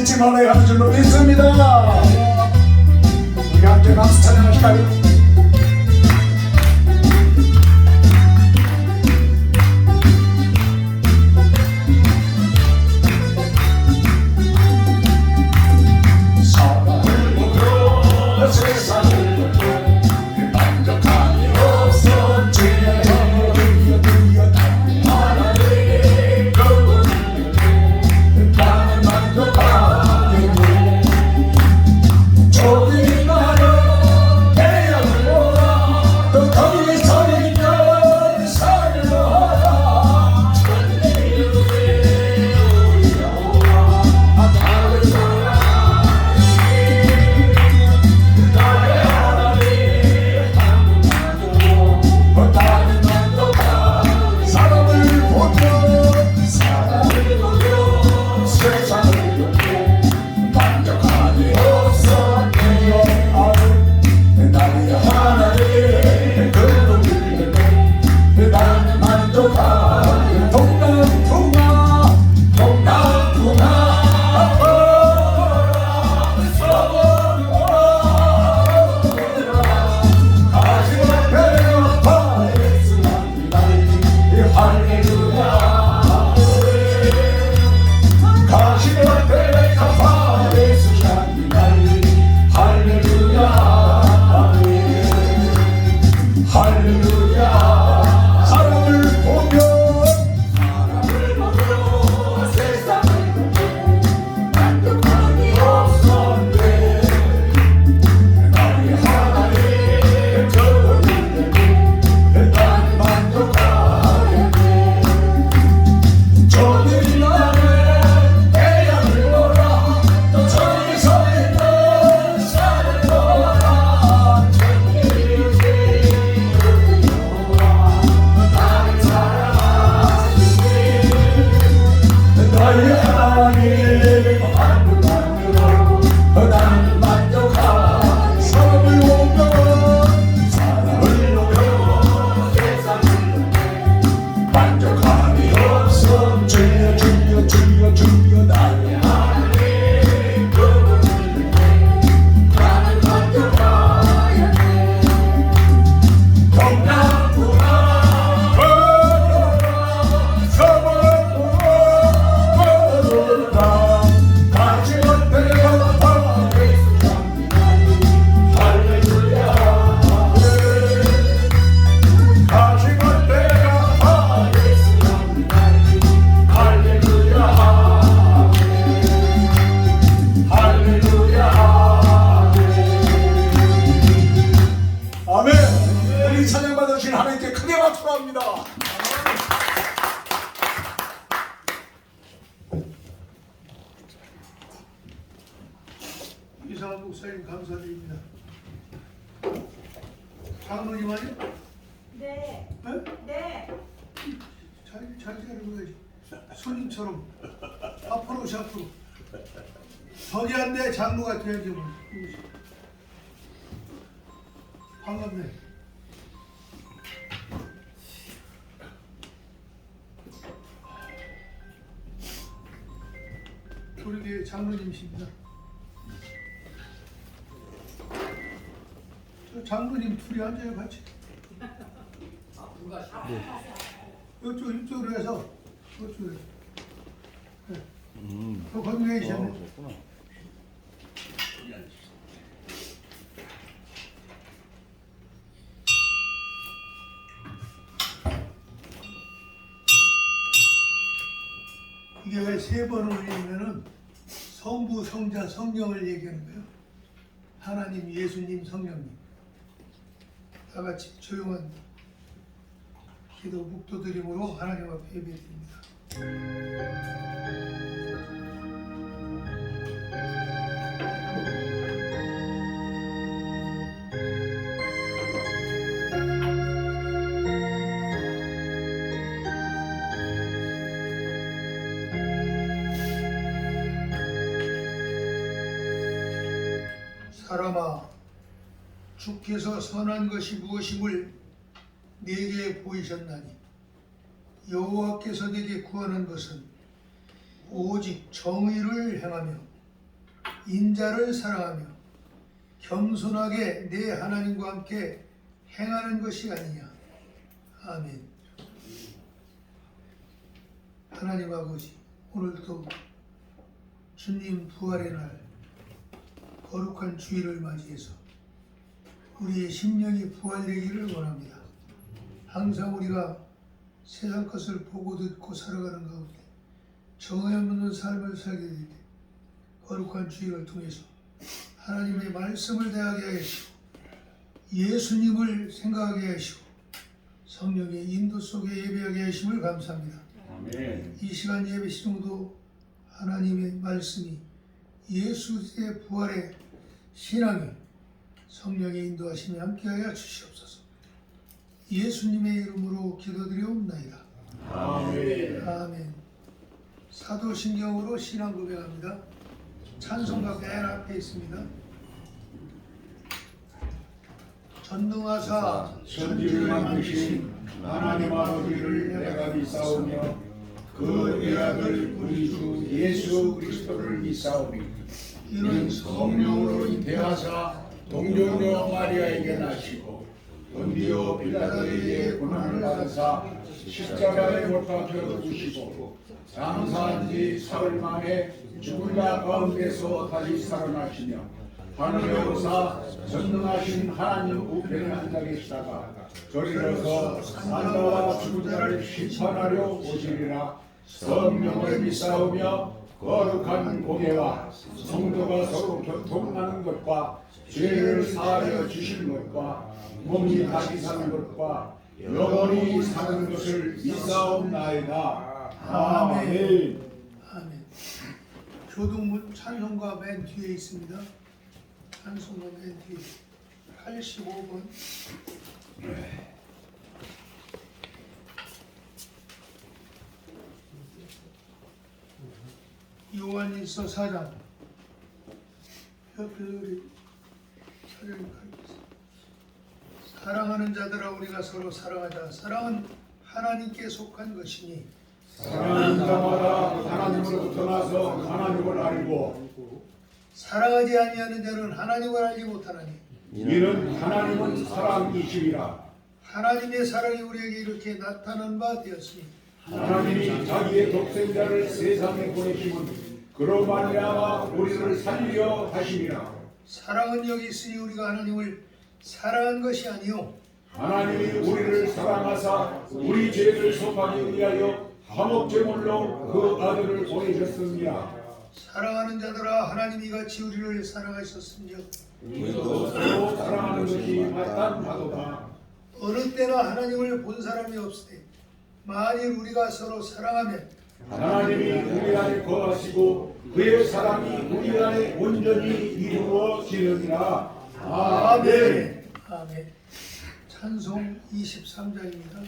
잊지 말아야 하는 줄로 믿습니다. 우리 함께 박수 찬양하실까요? 하나님께 크게 박수합니다. 이상한 목사님 감사드립니다. 장로님 아니요? 네. 네? 네. 잘 기다려야지. 손님처럼 앞으로 오시 앞으로. 저기한 데 장로가 돼야지 뭐. 반갑네. 우리 교회 장로님이십니다. 저 장로님 둘이 앉아요 같이. 이쪽으로 해서 이쪽으로. 네. 거기 계시네. 이게 왜 세 번을 올리면은 성부, 성자, 성령을 얘기하는 거예요. 하나님, 예수님, 성령님. 다 같이 조용한 기도, 묵도드림으로 하나님 앞에 예배드립니다. 사람아, 주께서 선한 것이 무엇임을 내게 보이셨나니 여호와께서 내게 구하는 것은 오직 정의를 행하며 인자를 사랑하며 겸손하게 내 하나님과 함께 행하는 것이 아니냐. 아멘. 하나님 아버지, 오늘도 주님 부활의 날 거룩한 주일을 맞이해서 우리의 심령이 부활되기를 원합니다. 항상 우리가 세상 것을 보고 듣고 살아가는 가운데 정에 없는 삶을 살게 될 때 거룩한 주일을 통해서 하나님의 말씀을 대하게 하시고 예수님을 생각하게 하시고 성령의 인도 속에 예배하게 하심을 감사합니다. 아멘. 이 시간 예배 시중도 하나님의 말씀이 예수의 부활의 신앙이 성령의 인도하심에 함께하여 주시옵소서. 예수님의 이름으로 기도드리옵나이다. 아멘. 아멘. 사도신경으로 신앙 고백합니다. 찬송가 맨 앞에 있습니다. 전능하사 천지를 만드신 하나님 아버지를 내가 믿사오며 그 외아들 우리 주 예수 그리스도를 믿사오니 이는 성령으로 잉태하사 동정녀 마리아에게 나시고 본디오 빌라도에게 고난을 받으사 십자가에 못 박혀 죽으시고 장사한 지 사흘 만에 죽은 자 가운데서 다시 살아나시며 하늘에 오사 전능하신 하나님 우편에 앉아 계시다가 저리로서 산자와 죽은 자를 심판하려 오시리라. 성령을 믿사오며 거룩한 공예와 성도가 서로 교통하는 것과 죄를 사하여 주시는 것과 몸이 다시 사는 것과 영원히 사는 것을 믿사옵나이다. 아멘. 아멘. 교동문 찬송가 맨 뒤에 있습니다. 찬송가 맨 뒤에 85번. 요한일서 4장. 옆에 사랑하는 자들아 우리가 서로 사랑하자. 사랑은 하나님께 속한 것이니 사랑하는 자마다 하나님으로부터 나서 하나님을 알고 사랑하지 아니하는 자는 하나님을 알지 못하나니 이는 하나님은 사랑이시리라. 하나님의 사랑이 우리에게 이렇게 나타난 바 되었으니 하나님이 자기의 독생자를 세상에 보내심은 그로 말미암아 우리를 살리려 하심이라. 사랑은 여기 있으니 우리가 하나님을 사랑한 것이 아니요 하나님이 우리를 사랑하사 우리 죄를 속하기 위하여 화목제물로 그 아들을 보내셨습니다. 사랑하는 자들아 하나님이 같이 우리를 사랑하셨으며 우리도 서로 사랑하는 것이 마땅하도다. 어느 때나 하나님을 본 사람이 없으되 만일 우리가 서로 사랑하면 하나님이 우리 안에 거하시고 그의 사랑이 우리 안에 온전히 이루어지느니라. 아멘. 아멘. 찬송 23장입니다.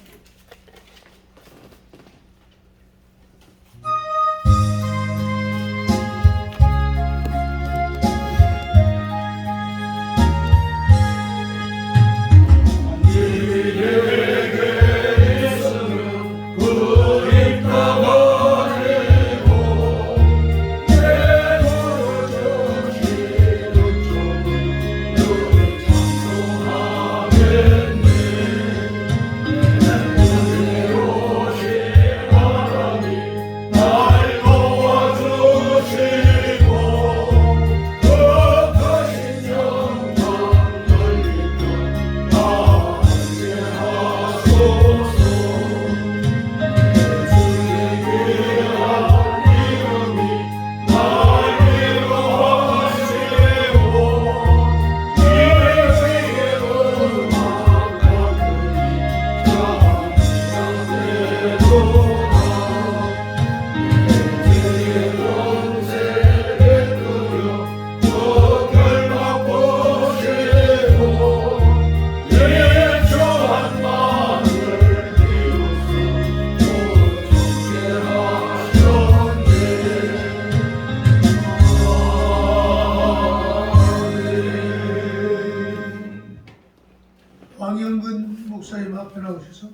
왕영근 목사님 앞에 나오셔서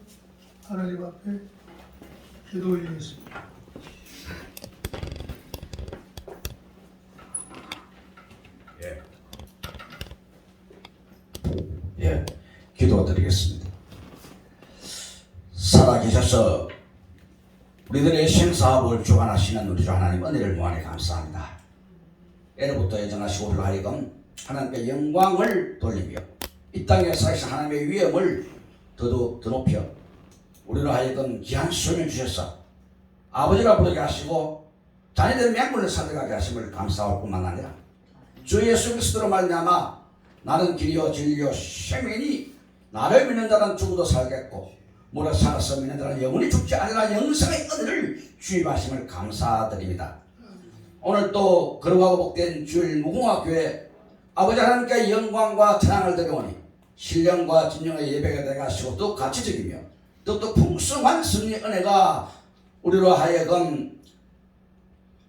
하나님 앞에 기도 올리겠습니다. 예, 기도드리겠습니다. 살아계셔서 우리들의 생사업을 주관하시는 우리 주 하나님 은혜를 무한히 감사합니다. 예로부터 예정하시고 우리로 하여금 하나님께 영광을 돌리며 이 땅에 사실 하나님의 위엄을 더욱 더 높여 우리로 하여금 귀한 수명을 주셔서 아버지가 부르게 하시고 자녀들의 맹물을 살려가게 하심을 감사할 뿐만 아니라 주 예수 그리스도로 말미암아 나는 길이요 진리요 생명이니 나를 믿는 자는 죽어도 살겠고 무릇 살아서 믿는 자는 영원히 죽지 아니라 영생의 은혜를 주입하심을 감사드립니다. 오늘 또 거룩하고 복된 주일 무궁화교회 아버지 하나님께 영광과 찬양을 드려오니 신령과 진정의 예배가 되게 하시고 또 가치적이며 또 풍성한 승리의 은혜가 우리로 하여금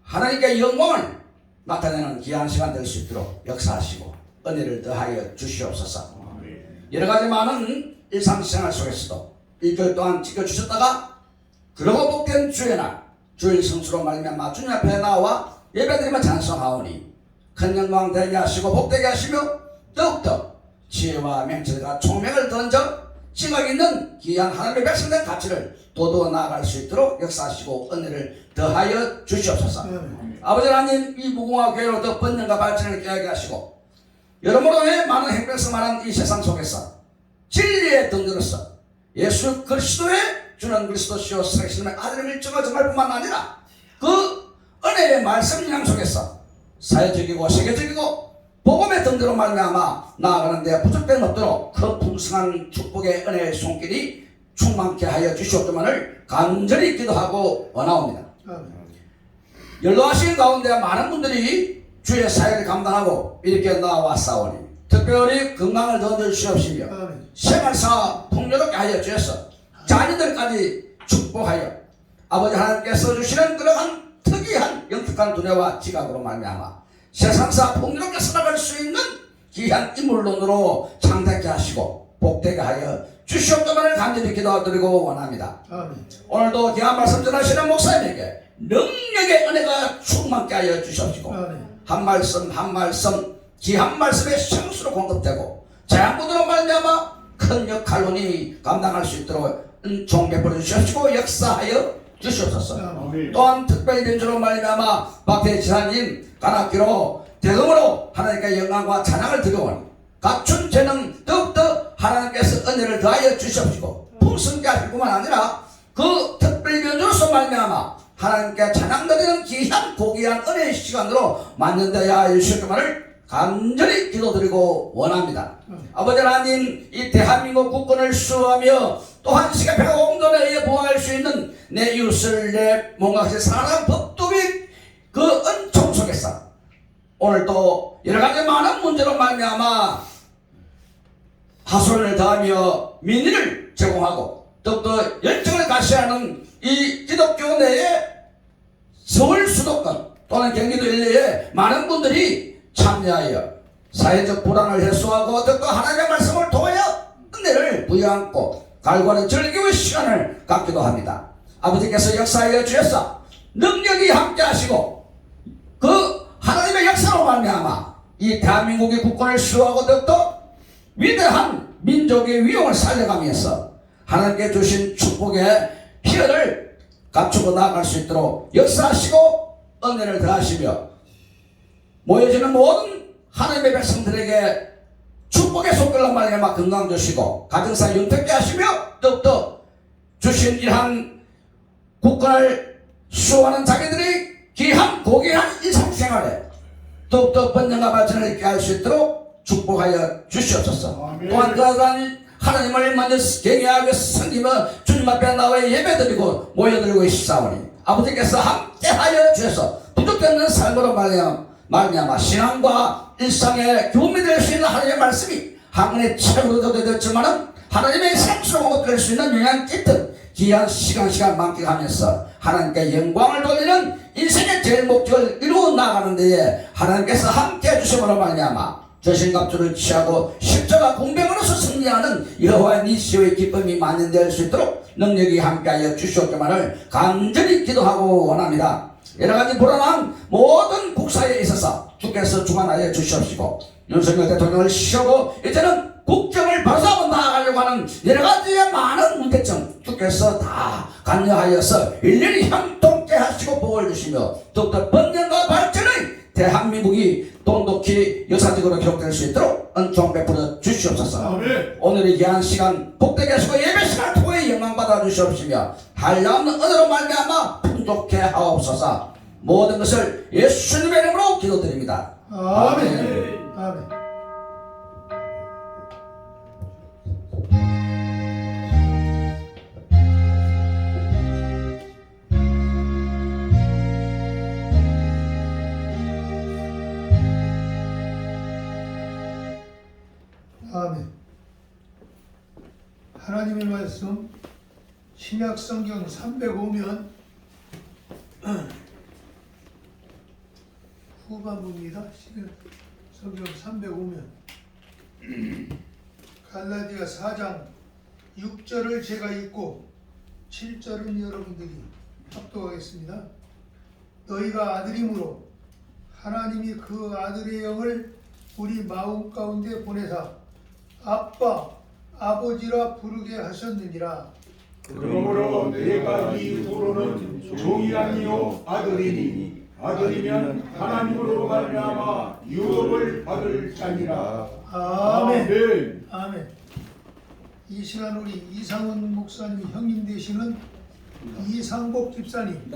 하나님께 영광을 나타내는 귀한 시간 될 수 있도록 역사하시고 은혜를 더하여 주시옵소서. 여러가지 많은 일상생활 속에서도 일주일 동안 지켜주셨다가 그러고 복된 주의 날 주일 성수로 말미암아 주님 앞에 나와 예배드리며 찬송하오니 큰 영광 되게 하시고 복되게 하시며 더욱더 지혜와 명철과 총명을 던져 지각 있는 귀한 하나님의 백성된 가치를 도도 나아갈 수 있도록 역사하시고 은혜를 더하여 주시옵소서. 아버지 하나님 이 무궁화 교회로 더 번영과 발전을 깨하게 하시고 여러모로의 많은 행복에서 말한 이 세상 속에서 진리의 등으로서 예수 그리스도의 주는 그리스도시요 살아계시는 아들의 일정을 정말 뿐만 아니라 그 은혜의 말씀 양 속에서 사회적이고 세계적이고 복음의 등대로 말미암아 나아가는 데 부족됨 없도록 그 풍성한 축복의 은혜의 손길이 충만케 하여 주시옵기만을 간절히 기도하고 원하옵니다. 연로하신 가운데 많은 분들이 주의 사역을 감당하고 이렇게 나와싸우니 특별히 건강을 더 주시옵시며 생활사 풍요롭게 하여 주셔서 자녀들까지 축복하여 아버지 하나님께서 주시는 그러한 특이한 영특한 두뇌와 지각으로 말미암아 세상사 풍요롭게 살아갈 수 있는 귀한 인물론으로 창대케 하시고 복되게 하여 주시옵기만을 간절히 기도드리고 원합니다. 오늘도 귀한 말씀 전하시는 목사님에게 능력의 은혜가 충만케 하여 주시옵시고 한 말씀 한 말씀 귀한 말씀의 생수로 공급되고 재앙부도로 말미암아 큰 역할론이 감당할 수 있도록 은총 베풀어 주시옵시고 역사하여 주시옵소서. 또한 특별히 된주로 말미암아 박태 지사님 간악기로 대금으로 하나님께 영광과 찬양을 드려오니 갖춘 재능 더욱더 하나님께서 은혜를 더하여 주시옵시고 풍성케 하실 뿐만 아니라 그 특별히 변주로서 말미암아 하나님께 찬양 드리는 귀한 고귀한 은혜의 시간으로 만년되어야 할 주시옵기만을 간절히 기도드리고 원합니다. 아버지 하나님 이 대한민국 국권을 수호하며 또한 시간 배가 공동에 의해 보호할 수 있는 내 이웃을 내 몸같이 사랑하는 법도의 그 은총 속에서 오늘 또 여러가지 많은 문제로 말미암아 하소연을 더하며 민의를 제공하고 더욱더 열정을 가시하는 이 기독교 내에 서울 수도권 또는 경기도 일대에 많은 분들이 참여하여 사회적 불안을 해소하고 또 하나님의 말씀을 통하여 은혜를 부여안고 갈구하는 절기의 시간을 갖기도 합니다. 아버지께서 역사하여 주셔서 능력이 함께 하시고 그 하나님의 역사로 말미암아 이 대한민국의 국권을 수호하고 또 위대한 민족의 위용을 살려가면서 하나님께 주신 축복의 피해를 갖추고 나아갈 수 있도록 역사하시고 은혜를 더하시며 모여지는 모든 하나님의 백성들에게 축복의 손길로 말미암아 건강 주시고 가정사 윤택케 하시며 더욱더 주신 이러한 국가를 수호하는 자기들이 귀한 고귀한 일상생활에 더욱더 번영과 발전을 있게 할 수 있도록 축복하여 주시옵소서. 또한 그러한 하나님을 먼저 경외하며 섬기며 주님 앞에 나와 예배드리고 모여들고 있사오니 아버지께서 함께하여 주셔서 부족되는 삶으로 말미암아 신앙과 일상의 교훈이 될 수 있는 하나님의 말씀이 한문의 책으로도 되었지만은 하나님의 생수로 공급될 수 있는 영향 깃든 귀한 시간 만끽하면서 하나님께 영광을 돌리는 인생의 제일 목적을 이루어 나가는 데에 하나님께서 함께 해주심으로 말미암아 저신갑주를 취하고 십자가 공병으로서 승리하는 여호와의 니시의 기쁨이 만연될 수 있도록 능력이 함께하여 주시옵기만을 간절히 기도하고 원합니다. 여러가지 불안한 모든 국사에 있어서 주께서 주관하여 주시옵시고 윤석열 대통령을 시하고 이제는 국정을 바로잡아 나아가려고 하는 여러 가지의 많은 문제점 주께서 다 관여하여서 일일이 형통케 하시고 복을 주시며 더욱더 번영과 발전의 대한민국이 돈독히 역사적으로 기록될 수 있도록 은총 베풀어 주시옵소서. 아멘. 오늘의 귀한 시간 복되게 하시고 예배 시간을 통해 영광 받아 주시옵시며 한량없는 은혜로 말미암아 풍족케 하옵소서. 모든 것을 예수님의 이름으로 기도드립니다. 아멘. 아멘. 아멘. 하나님의 말씀 신약 성경 305면 후반부입니다. 신약 성경 305면 갈라디아 4장 6절을 제가 읽고 7절은 여러분들이 합독하겠습니다. 너희가 아들이므로 하나님이 그 아들의 영을 우리 마음 가운데 보내사 아빠, 아버지라 부르게 하셨느니라. 그러므로 내가 이후로는 종이 아니요 아들이니 아들이면 하나님으로 말미암아 유업을 받을 자니라. 아멘. 아멘. 이 시간 우리 이상훈 목사님 형님 되시는 이상복 집사님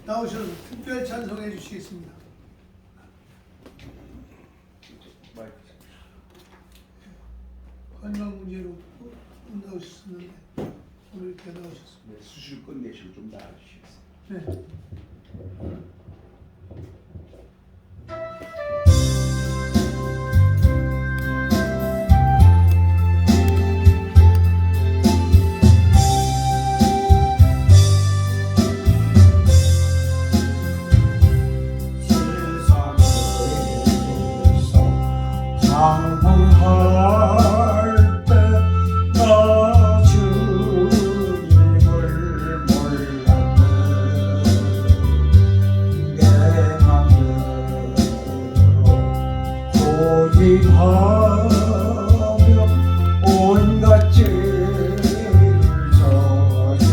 나오셔서 특별 찬송해 주시겠습니다. 건강 문제로 못 나오셨었는데 오늘 이렇게 나오셨습니다. 수술 끝내시고 좀 나아주시겠어요? 네. 장군할 때 나 주님을 몰랐네. 내 맘대로 고집하며 온갖 죄를 저질렀네.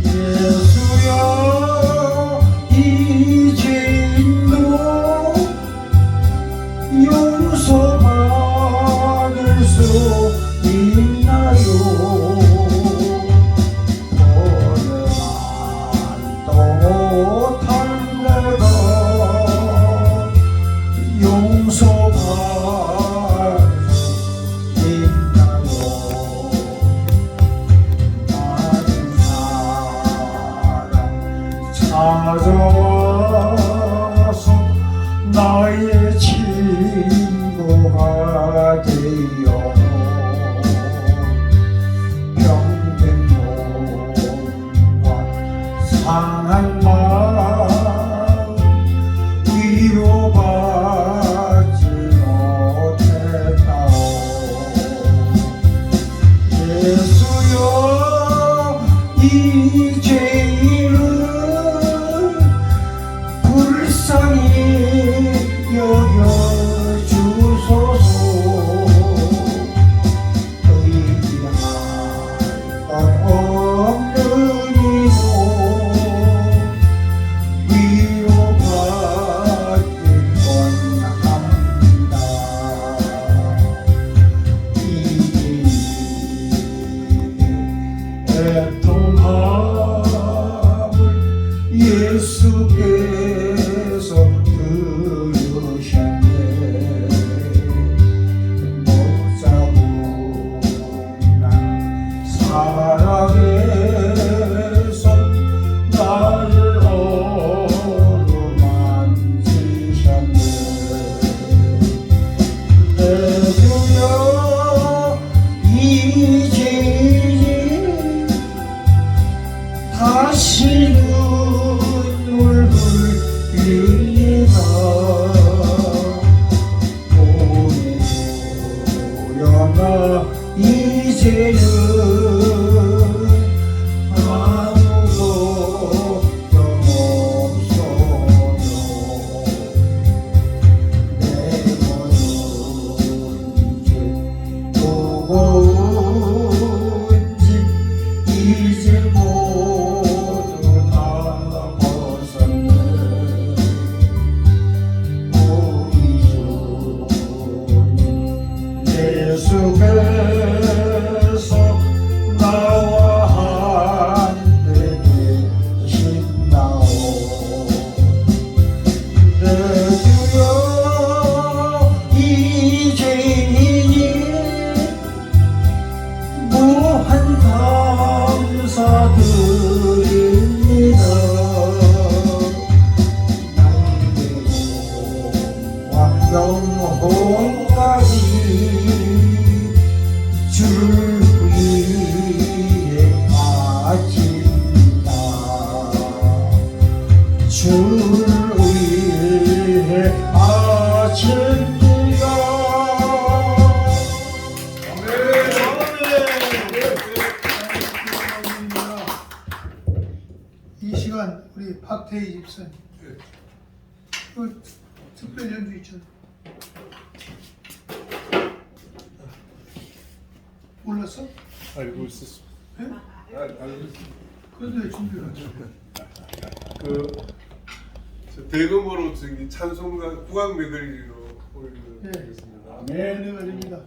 예수여 이제도 용서받을 수 있나요? 오늘만 또 못한 내가 용서받을 수 있나요? 많은 사랑 찾아와서 나의 친구가 되어 병든 몸과 상한 마음 위로받지 못했다오. 예수여 이 죄를 불쌍히 여겨주소서. 의지할 것 없는 이모 위로받을 권합니다. 이 애통함을 예수께서 들으셨네. 못자국난 사랑에서 나를 어루만지셨네. 내 주여 이제는 다시 눈물 흘립니다. 보내주려나 이제는 아무것도 없어요. 내 모습 이 시간 우리 박태희 집사님 그 특별 연주 있잖아. 몰랐어? 알고 있었어. 예? 알고 있었어. 그런데 준비를 하죠. 저 대금으로 저기 찬송가 국악 메들리로 올리겠습니다. 아멘. 은혜가 됩니다.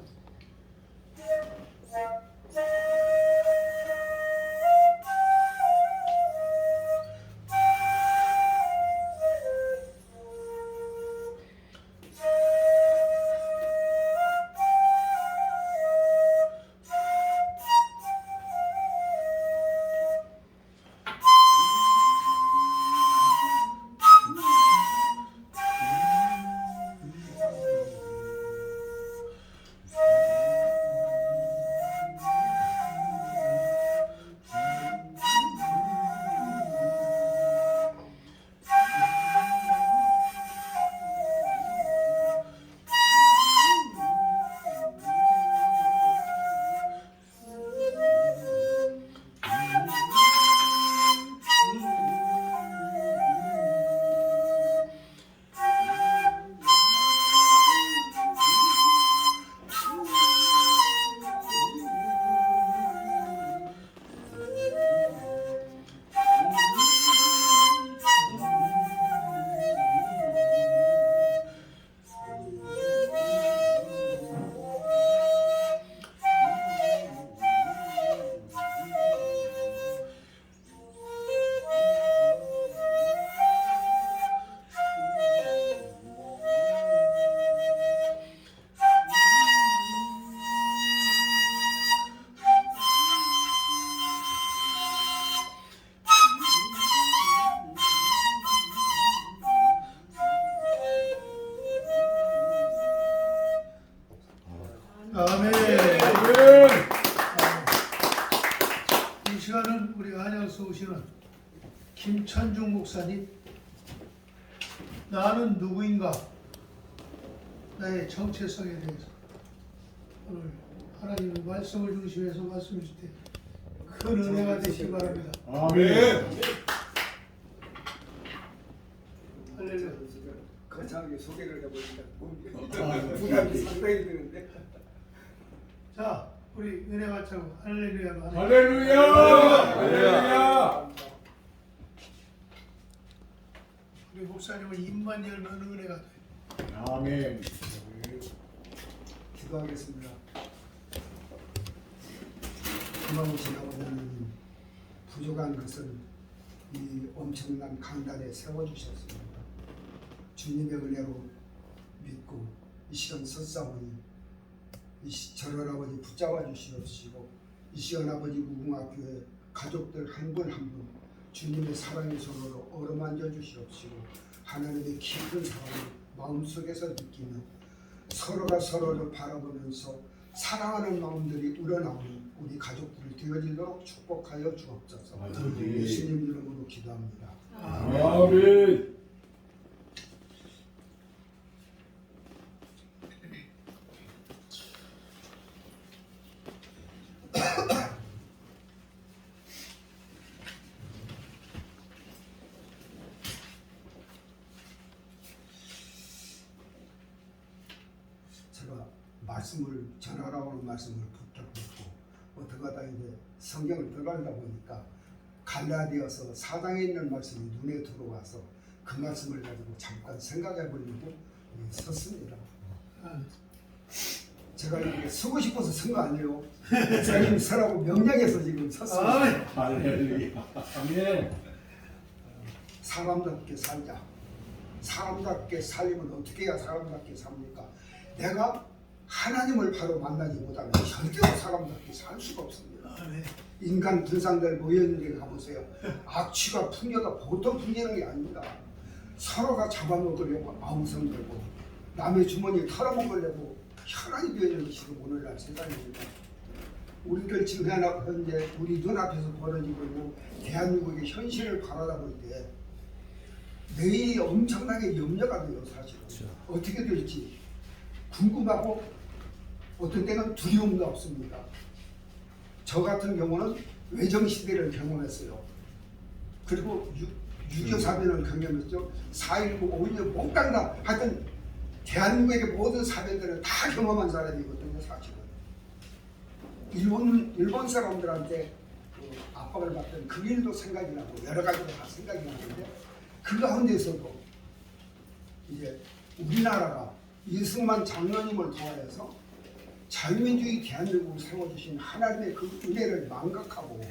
아멘. 이 시간은 우리 안양에서 오시는 김찬중 목사님, 나는 누구인가, 나의 정체성에 대해서 오늘 하나님의 말씀을 중심해서 말씀해 주실 때 큰 은혜가 되시기 바랍니다. 아멘. 할렐루야. 거창하게 소개를 해보니까 부담이 상당히 드는데. 자, 우리 은혜 받자고 할렐루야. 할렐루야. 할렐루야. 우리 목사님을 입만 열면 은혜가 돼. 아멘. 기도하겠습니다. 고마우신 아버지 하나님, 부족한 것을 이 엄청난 강단에 세워주셨습니다. 주님의 은혜로 믿고 이 시간 섰사오니 저런 아버지 붙잡아 주시옵시고, 이 시간 아버지 무궁화교회 가족들 한 분 한 분 주님의 사랑의 손으로 어루만져 주시옵시고, 하나님의 깊은 사랑을 마음속에서 느끼며 서로가 서로를 바라보면서 사랑하는 마음들이 우러나오는 우리 가족들이 되어지도록 축복하여 주옵소서. 예수님 이름으로 기도합니다. 아멘. 제가 말씀을 전하라고 하는 말씀을 붙잡고 어떻게 하다 이제 성경을 들어가다 보니까 갈라디아서 4장에 있는 말씀이 눈에 들어와서 그 말씀을 가지고 잠깐 생각해 보려고 섰습니다. 제가 이렇게 서고 싶어서 선 거 아니에요. 목사님 서라고 명령해서 지금 섰습니다. 할렐루야. 아멘. 사람답게 살자. 사람답게 살려면 어떻게 해야 사람답게 삽니까? 내가 하나님을 바로 만나기보다는 절대로 사람답게 살 수가 없습니다. 인간 분상들 모여있는 데 가보세요. 악취가 풍겨도 보통 풍기는 게 아닙니다. 서로가 잡아먹으려고 아우성들고 남의 주머니를 털어먹으려고 혈안이 되어있는 것이 오늘날 세상입니다. 우리들 지금 현재 우리 눈앞에서 벌어지고 있는 대한민국의 현실을 바라다 볼 때 내일이 엄청나게 염려가 돼요. 사실은 어떻게 될지 궁금하고 어떤 때는 두려움도 없습니다. 저 같은 경우는 외정시대를 경험했어요. 그리고 6.25 사변을 경험했죠. 4.19, 5.16 몽땅 다 하여튼 대한민국의 모든 사변들은 다 경험한 사람이거든요. 사실은 일본 사람들한테 압박을 받던 그 일도 생각이 나고 여러 가지가 다 생각이 나는데 그 가운데서도 이제 우리나라가 이승만 장로님을 통하여서 자유민주주의 대한민국을 세워주신 하나님의 그 은혜를 망각하고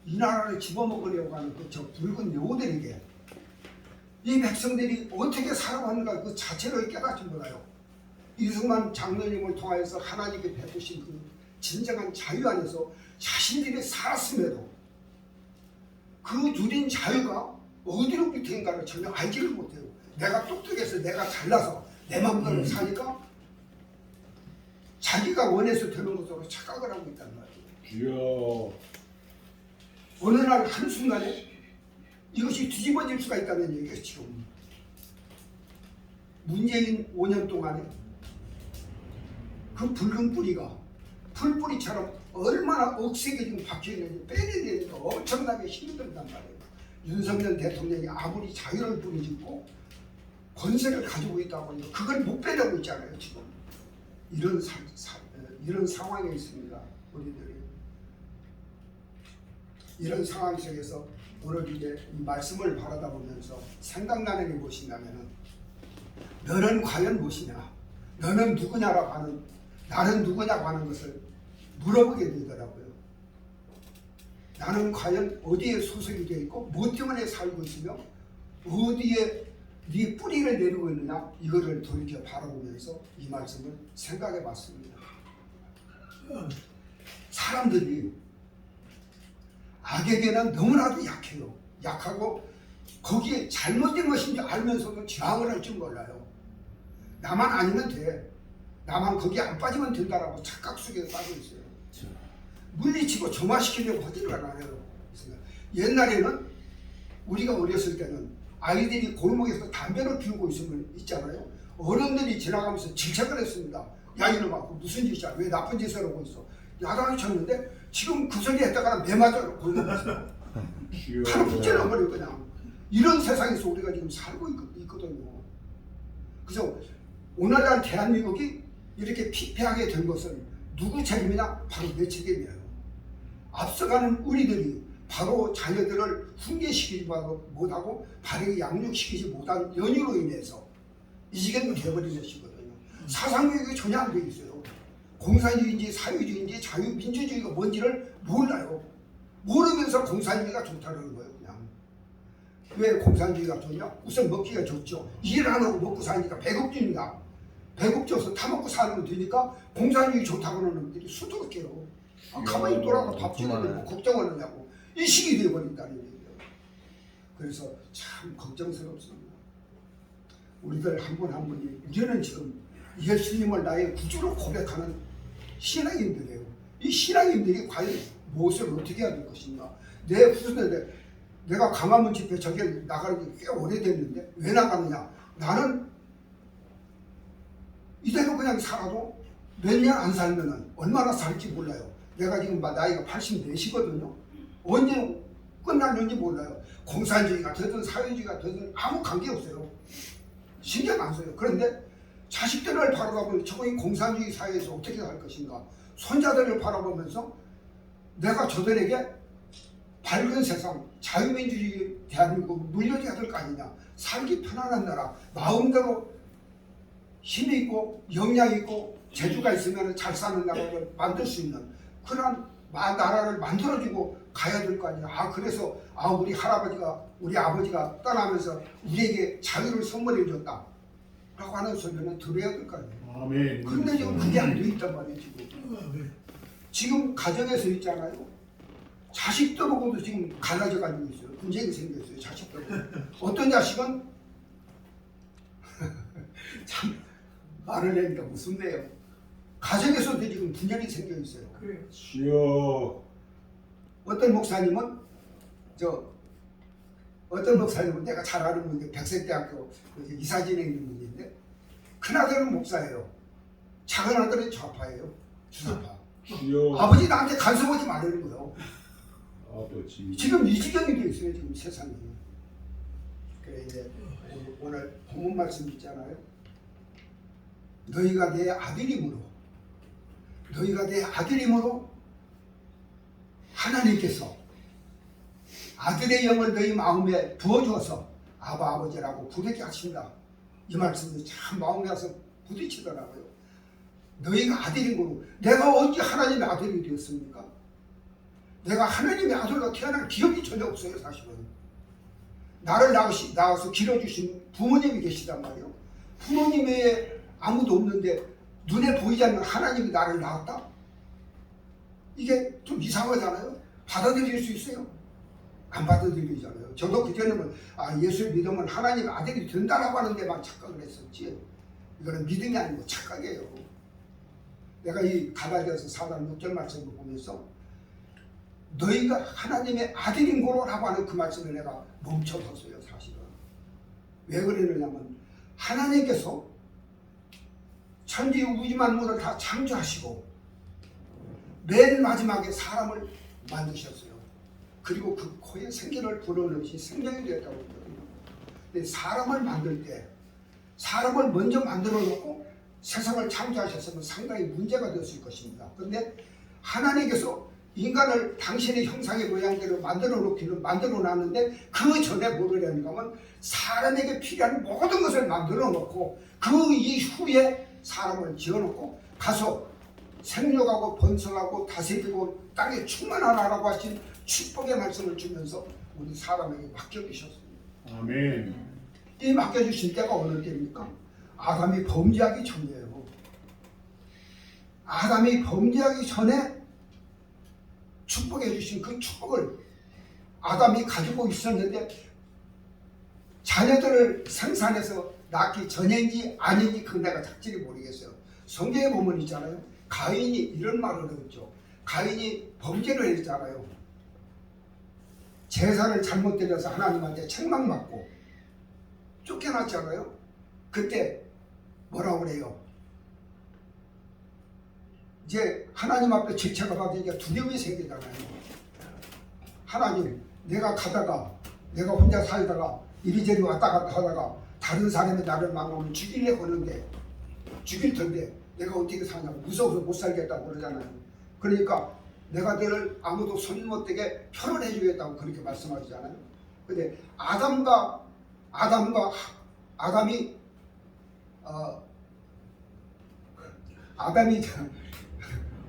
이 나라를 집어먹으려고 하는 그 저 붉은 여우들에게 이 백성들이 어떻게 살아왔는가 그 자체를 깨닫지 몰라요. 이승만 장로님을 통하여서 하나님께 베푸신 그 진정한 자유 안에서 자신들이 살았음에도 그 누린 자유가 어디로 밑인가를 전혀 알지를 못해요. 내가 똑똑해서 내가 잘나서 내 마음대로 사니까 자기가 원해서 되는 것으로 착각을 하고 있단 말이에요. 이야. 어느 날 한순간에 이것이 뒤집어질 수가 있다는 얘기예요. 지금 문재인 5년 동안에 그 붉은 뿌리가 풀뿌리처럼 얼마나 억세게 지금 박혀있는지 빼내기가 엄청나게 힘들단 말이에요. 윤석열 대통령이 아무리 자유를 부르짖고 권세를 가지고 있다고 해도 그걸 못 빼내고 있잖아요. 지금 이런 상황에 있습니다. 우리들이 이런 상황 속에서 오늘 이제 이 말씀을 바라다 보면서 생각나는 게 무엇이냐면은 너는 과연 무엇이냐, 너는 누구냐라고 하는, 나는 누구냐고 하는 것을 물어보게 되더라고요. 나는 과연 어디에 소속이 되어 있고 뭐 때문에 살고 있으며 어디에 네 뿌리를 내리고 있느냐, 이거를 돌이켜 바라보면서 이 말씀을 생각해 봤습니다. 사람들이 악에게는 너무나도 약해요. 약하고 거기에 잘못된 것인지 알면서도 저항을 할 줄 몰라요. 나만 아니면 돼, 나만 거기에 안 빠지면 된다라고 착각 속에 빠져 있어요. 물리치고 점화시키려고 하지를 않아요. 옛날에는 우리가 어렸을 때는 아이들이 골목에서 담배를 피우고 있잖아요. 어른들이 지나가면서 질책을 했습니다. 야 이놈아 무슨 짓이야, 왜 나쁜 짓을 하고 있어, 야단을 쳤는데 지금 그 소리 했다가 매 맞아 골목에서 바로 붙여넣어버려. 그냥 이런 세상에서 우리가 지금 살고 있거든요. 그래서 오늘날 대한민국이 이렇게 피폐하게 된 것은 누구 책임이냐? 바로 내 책임이에요. 앞서가는 우리들이 바로 자녀들을 훈계시키지 못하고 바르게 양육시키지 못한 연유로 인해서 이 지경이 되어버린 것이거든요. 사상교육이 전혀 안 돼 있어요. 공산주의인지 사회주의인지 자유민주주의가 뭔지를 몰라요. 모르면서 공산주의가 좋다는 거예요. 그냥 왜 공산주의가 좋냐? 우선 먹기가 좋죠. 일 안 하고 먹고 사니까 배급주니까, 배급줘서 타먹고 사는 거 되니까 공산주의 좋다고 하는 놈들이 수두룩해요. 가만히 돌아가 밥 주는데 뭐 걱정을 하냐고, 이 식이 되어버린다는 얘기예요. 그래서 참 걱정스럽습니다. 우리들 한 분 한 분이, 우리는 지금 예수님을 나의 구주로 고백하는 신앙인들이에요. 이 신앙인들이 과연 무엇을 어떻게 해야 될 것인가. 내 후손에 내가 강화문 집회 저기 나가는 게 꽤 오래됐는데 왜 나가느냐. 나는 이대로 그냥 살아도 몇 년 안 살면은 얼마나 살지 몰라요. 내가 지금 나이가 84시거든요. 언제 끝날는지 몰라요. 공산주의가 되든 사회주의가 되든 아무 관계 없어요. 신경 안 써요. 그런데 자식들을 바라보면 저거 공산주의 사회에서 어떻게 할 것인가. 손자들을 바라보면서 내가 저들에게 밝은 세상, 자유민주주의 대한민국 물려줘야 될 거 아니냐. 살기 편안한 나라, 마음대로 힘이 있고 역량 있고 재주가 있으면 잘 사는 나라를 만들 수 있는 그런 나라를 만들어주고 가야 될 거 아니야. 그래서 우리 할아버지가, 우리 아버지가 떠나면서 우리에게 자유를 선물해 줬다 라고 하는 소리는 들어야 될 거 아니에요. 아멘. 그런데 지금 그게 안 돼 있단 말이에요. 지금 가정에서 있잖아요. 자식들 보고도 지금 갈라져 가지고 있어요. 분쟁이 생겼어요. 자식들 보고. 어떤 자식은 참 말을 하니까 무섭네요. 가정에서도 지금 분쟁이 생겨 있어요. 주여. 어떤 목사님은 어떤 목사님은 내가 잘 아는 분인데 백색대학교 이사진에 있는 분인데 큰아들은 목사예요. 작은 아들은 좌파예요. 주사파. 주여. 아버지 나한테 간섭하지 말라는 거예요. 또 지금 이 지경이 되어 있어요. 지금 세상이. 그래 이제 오늘 본문 말씀 있잖아요. 너희가 내 아들임으로 하나님께서 아들의 영을 너희 마음에 부어주어서 아바 아버지라고 부르게 하신다. 이 말씀이 참 마음에 와서 부딪히더라고요. 너희가 아들임으로 내가 언제 하나님의 아들이 되었습니까? 내가 하나님의 아들로 태어날 기억이 전혀 없어요. 사실은 나를 낳아서 길어주신 부모님이 계시단 말이에요. 부모님 외에 아무도 없는데 눈에 보이지 않는 하나님이 나를 낳았다? 이게 좀 이상하잖아요. 받아들일 수 있어요? 안 받아들이잖아요. 저도 그전에는 예수를 믿으면 하나님 아들이 된다라고 하는 데만 착각을 했었지, 이거는 믿음이 아니고 착각이에요. 내가 이 갈라디아서 4장 6절 말씀을 보면서 너희가 하나님의 아들인 거라고 하는 그 말씀을 내가 멈춰섰어요. 사실은 왜 그러느냐면 하나님께서 천지 우주 만물을 다 창조하시고 맨 마지막에 사람을 만드셨어요. 그리고 그 코에 생기를 불어넣으신 생명이 되었다고 그러거든요. 근데 사람을 만들 때 사람을 먼저 만들어 놓고 세상을 창조하셨으면 상당히 문제가 되었을 것입니다. 그런데 하나님께서 인간을 당신의 형상의 모양대로 만들어 놓기는 만들어 놨는데 그 전에 뭐를 하는가 하면 사람에게 필요한 모든 것을 만들어 놓고 그 이후에 사람을 지어 놓고 가서 생육하고 번성하고 다스리고 땅에 충만하라고 하신 축복의 말씀을 주면서 우리 사람에게 맡겨주셨습니다. 아멘. 이 맡겨주신 때가 어느 때입니까? 아담이 범죄하기 전이에요. 아담이 범죄하기 전에 축복해 주신 그 축복을 아담이 가지고 있었는데 자녀들을 생산해서 낳기 전인지 아닌지 그건 내가 확실히 모르겠어요. 성경에 보면 있잖아요. 가인이 이런 말을 했죠. 가인이 범죄를 했잖아요. 제사를 잘못 드려서 하나님한테 책망받고 쫓겨났잖아요. 그때 뭐라고 그래요? 이제 하나님 앞에 질책을 받으니까 두려움이 생기잖아요. 하나님, 내가 가다가 내가 혼자 살다가 이리저리 왔다 갔다 하다가 다른 사람이 나를 만나면 죽이려고 하는데 죽일 텐데 내가 어떻게 사냐고 무서워서 못 살겠다고 그러잖아요. 그러니까 내가 너를 아무도 손 못 대게 표를 해주겠다고 그렇게 말씀하시잖아요. 근데 아담이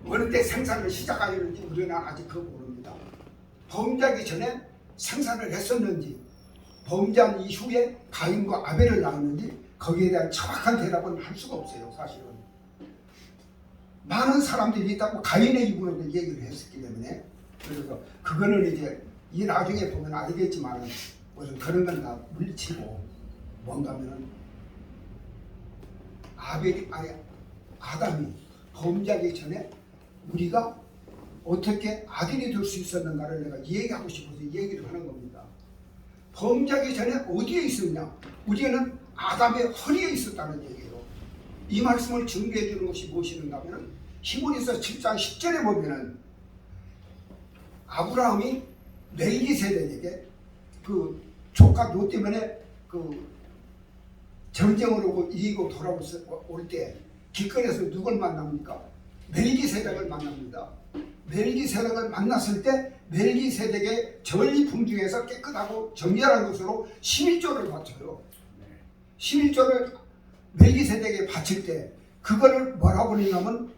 어느 때 생산을 시작하였는지 우리는 아직 그거 모릅니다. 범죄하기 전에 생산을 했었는지 범죄한 이후에 가인과 아벨을 낳았는지 거기에 대한 정확한 대답은 할 수가 없어요. 사실은 많은 사람들이 있다고 가인의 입으로 얘기를 했었기 때문에 그래서 그거는 이제 이 나중에 보면 알겠지만 무슨 그런 건 다 물리치고 뭔가 하면은 아담이 범죄하기 전에 우리가 어떻게 아들이 될 수 있었는가를 내가 얘기하고 싶어서 얘기를 하는 겁니다. 범죄하기 전에 어디에 있었냐? 우리는 아담의 허리에 있었다는 얘기예요. 이 말씀을 증거해 주는 것이 무엇인가 하면 히브리서 7장 10절에 보면은 아브라함이 멜기세덱에게 그 조카 롯 때문에 그 전쟁을 오고 이기고 돌아올 때 길거리에서 누굴 만납니까? 멜기세덱을 만납니다. 멜기세덱을 만났을 때 멜기세덱의 전리품 중에서 깨끗하고 정결한 것으로 11조를 바쳐요. 11조를 멜기세덱에 바칠 때 그거를 뭐라고 그러냐면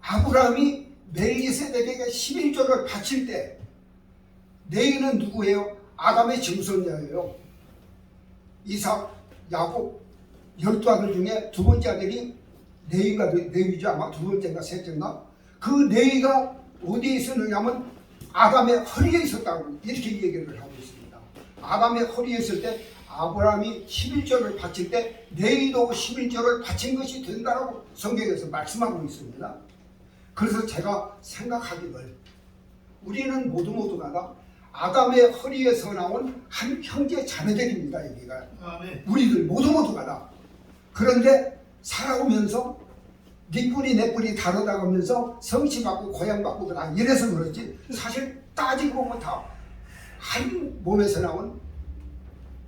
아브라함이 멜기세덱에게 11조를 바칠 때 레위는 누구예요? 아담의 증손자예요. 이삭, 야곱 12아들 중에 두 번째 아들이 레위죠. 아마 두 번째인가 셋째인가. 그 레위가 어디에 있었느냐면 아담의 허리에 있었다고 이렇게 얘기를 하고 있습니다. 아담의 허리에 있을 때 아브라함이 11조를 바칠 때 레위도 11조를 바친 것이 된다라고 성경에서 말씀하고 있습니다. 그래서 제가 생각하기를 우리는 모두가 다 아담의 허리에서 나온 한 형제 자매들입니다. 여기가 우리들 모두가 다. 그런데 살아오면서 네 뿌리 내 뿌리 다르다고 하면서 성취받고 고향받고 다 이래서 그렇지 사실 따지고 보면 다 한 몸에서 나온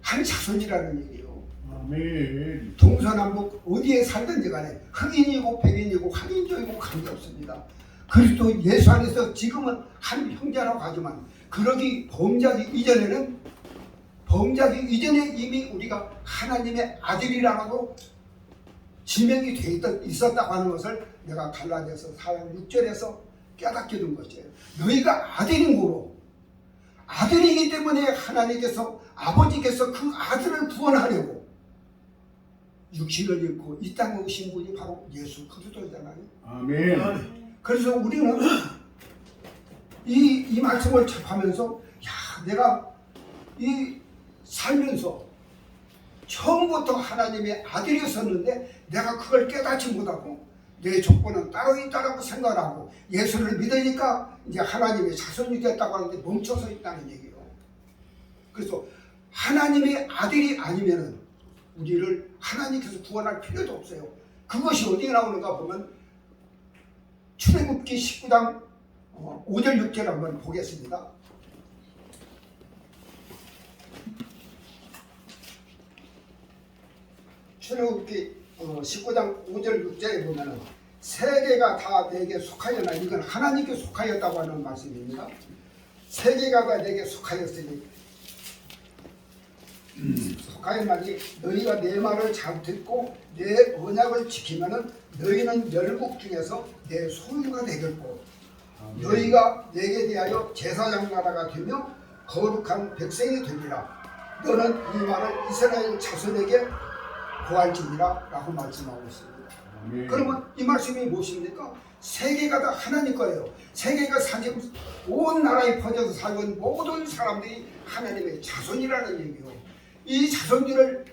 한 자손이라는 얘기예요. 아멘. 동서남북 어디에 살든지 간에 흑인이고 백인이고 한인족이고 관계없습니다. 그리스도 예수 안에서 지금은 한 형제라고 하지만 그러기 범죄하기 이전에 이미 우리가 하나님의 아들이라고 지명이 돼 있었다고 하는 것을 내가 갈라디아서 4장 6절에서 깨닫게 된 것이에요. 너희가 아들인 거로 아들이기 때문에 하나님께서 아버지께서 그 아들을 구원하려고 육신을 입고 이 땅에 오신 분이 바로 예수 그리스도잖아요. 아멘. 그래서 우리는 이 말씀을 접하면서 야, 내가 이 살면서 처음부터 하나님의 아들이었었는데 내가 그걸 깨닫지 못하고 내 조건은 따로 있다라고 생각하고 예수를 믿으니까 이제 하나님의 자손이 됐다고 하는데 멈춰서 있다는 얘기예요. 그래서 하나님의 아들이 아니면은 우리를 하나님께서 구원할 필요도 없어요. 그것이 어디에 나오는가 보면 출애굽기 19장 5절 6절 한번 보겠습니다. 출애굽기 19장 5절 6절에 보면은 세계가 다 내게 속하였나 이건 하나님께 속하였다고 하는 말씀입니다. 세계가 다 내게 속하였으니 속하였나니 너희가 내 말을 잘 듣고 내 언약을 지키면은 너희는 열국 중에서 내 소유가 되겠고 너희가 내게 대하여 제사장 나라가 되며 거룩한 백성이 되리라. 너는 이 말을 이스라엘 자손에게 고할지니라 라고 말씀하고 있습니다. 아멘. 그러면 이 말씀이 무엇입니까? 세계가 다 하나님 거예요. 세계가 사실 온 나라에 퍼져서 살고 있는 모든 사람들이 하나님의 자손이라는 얘기예요. 이 자손들을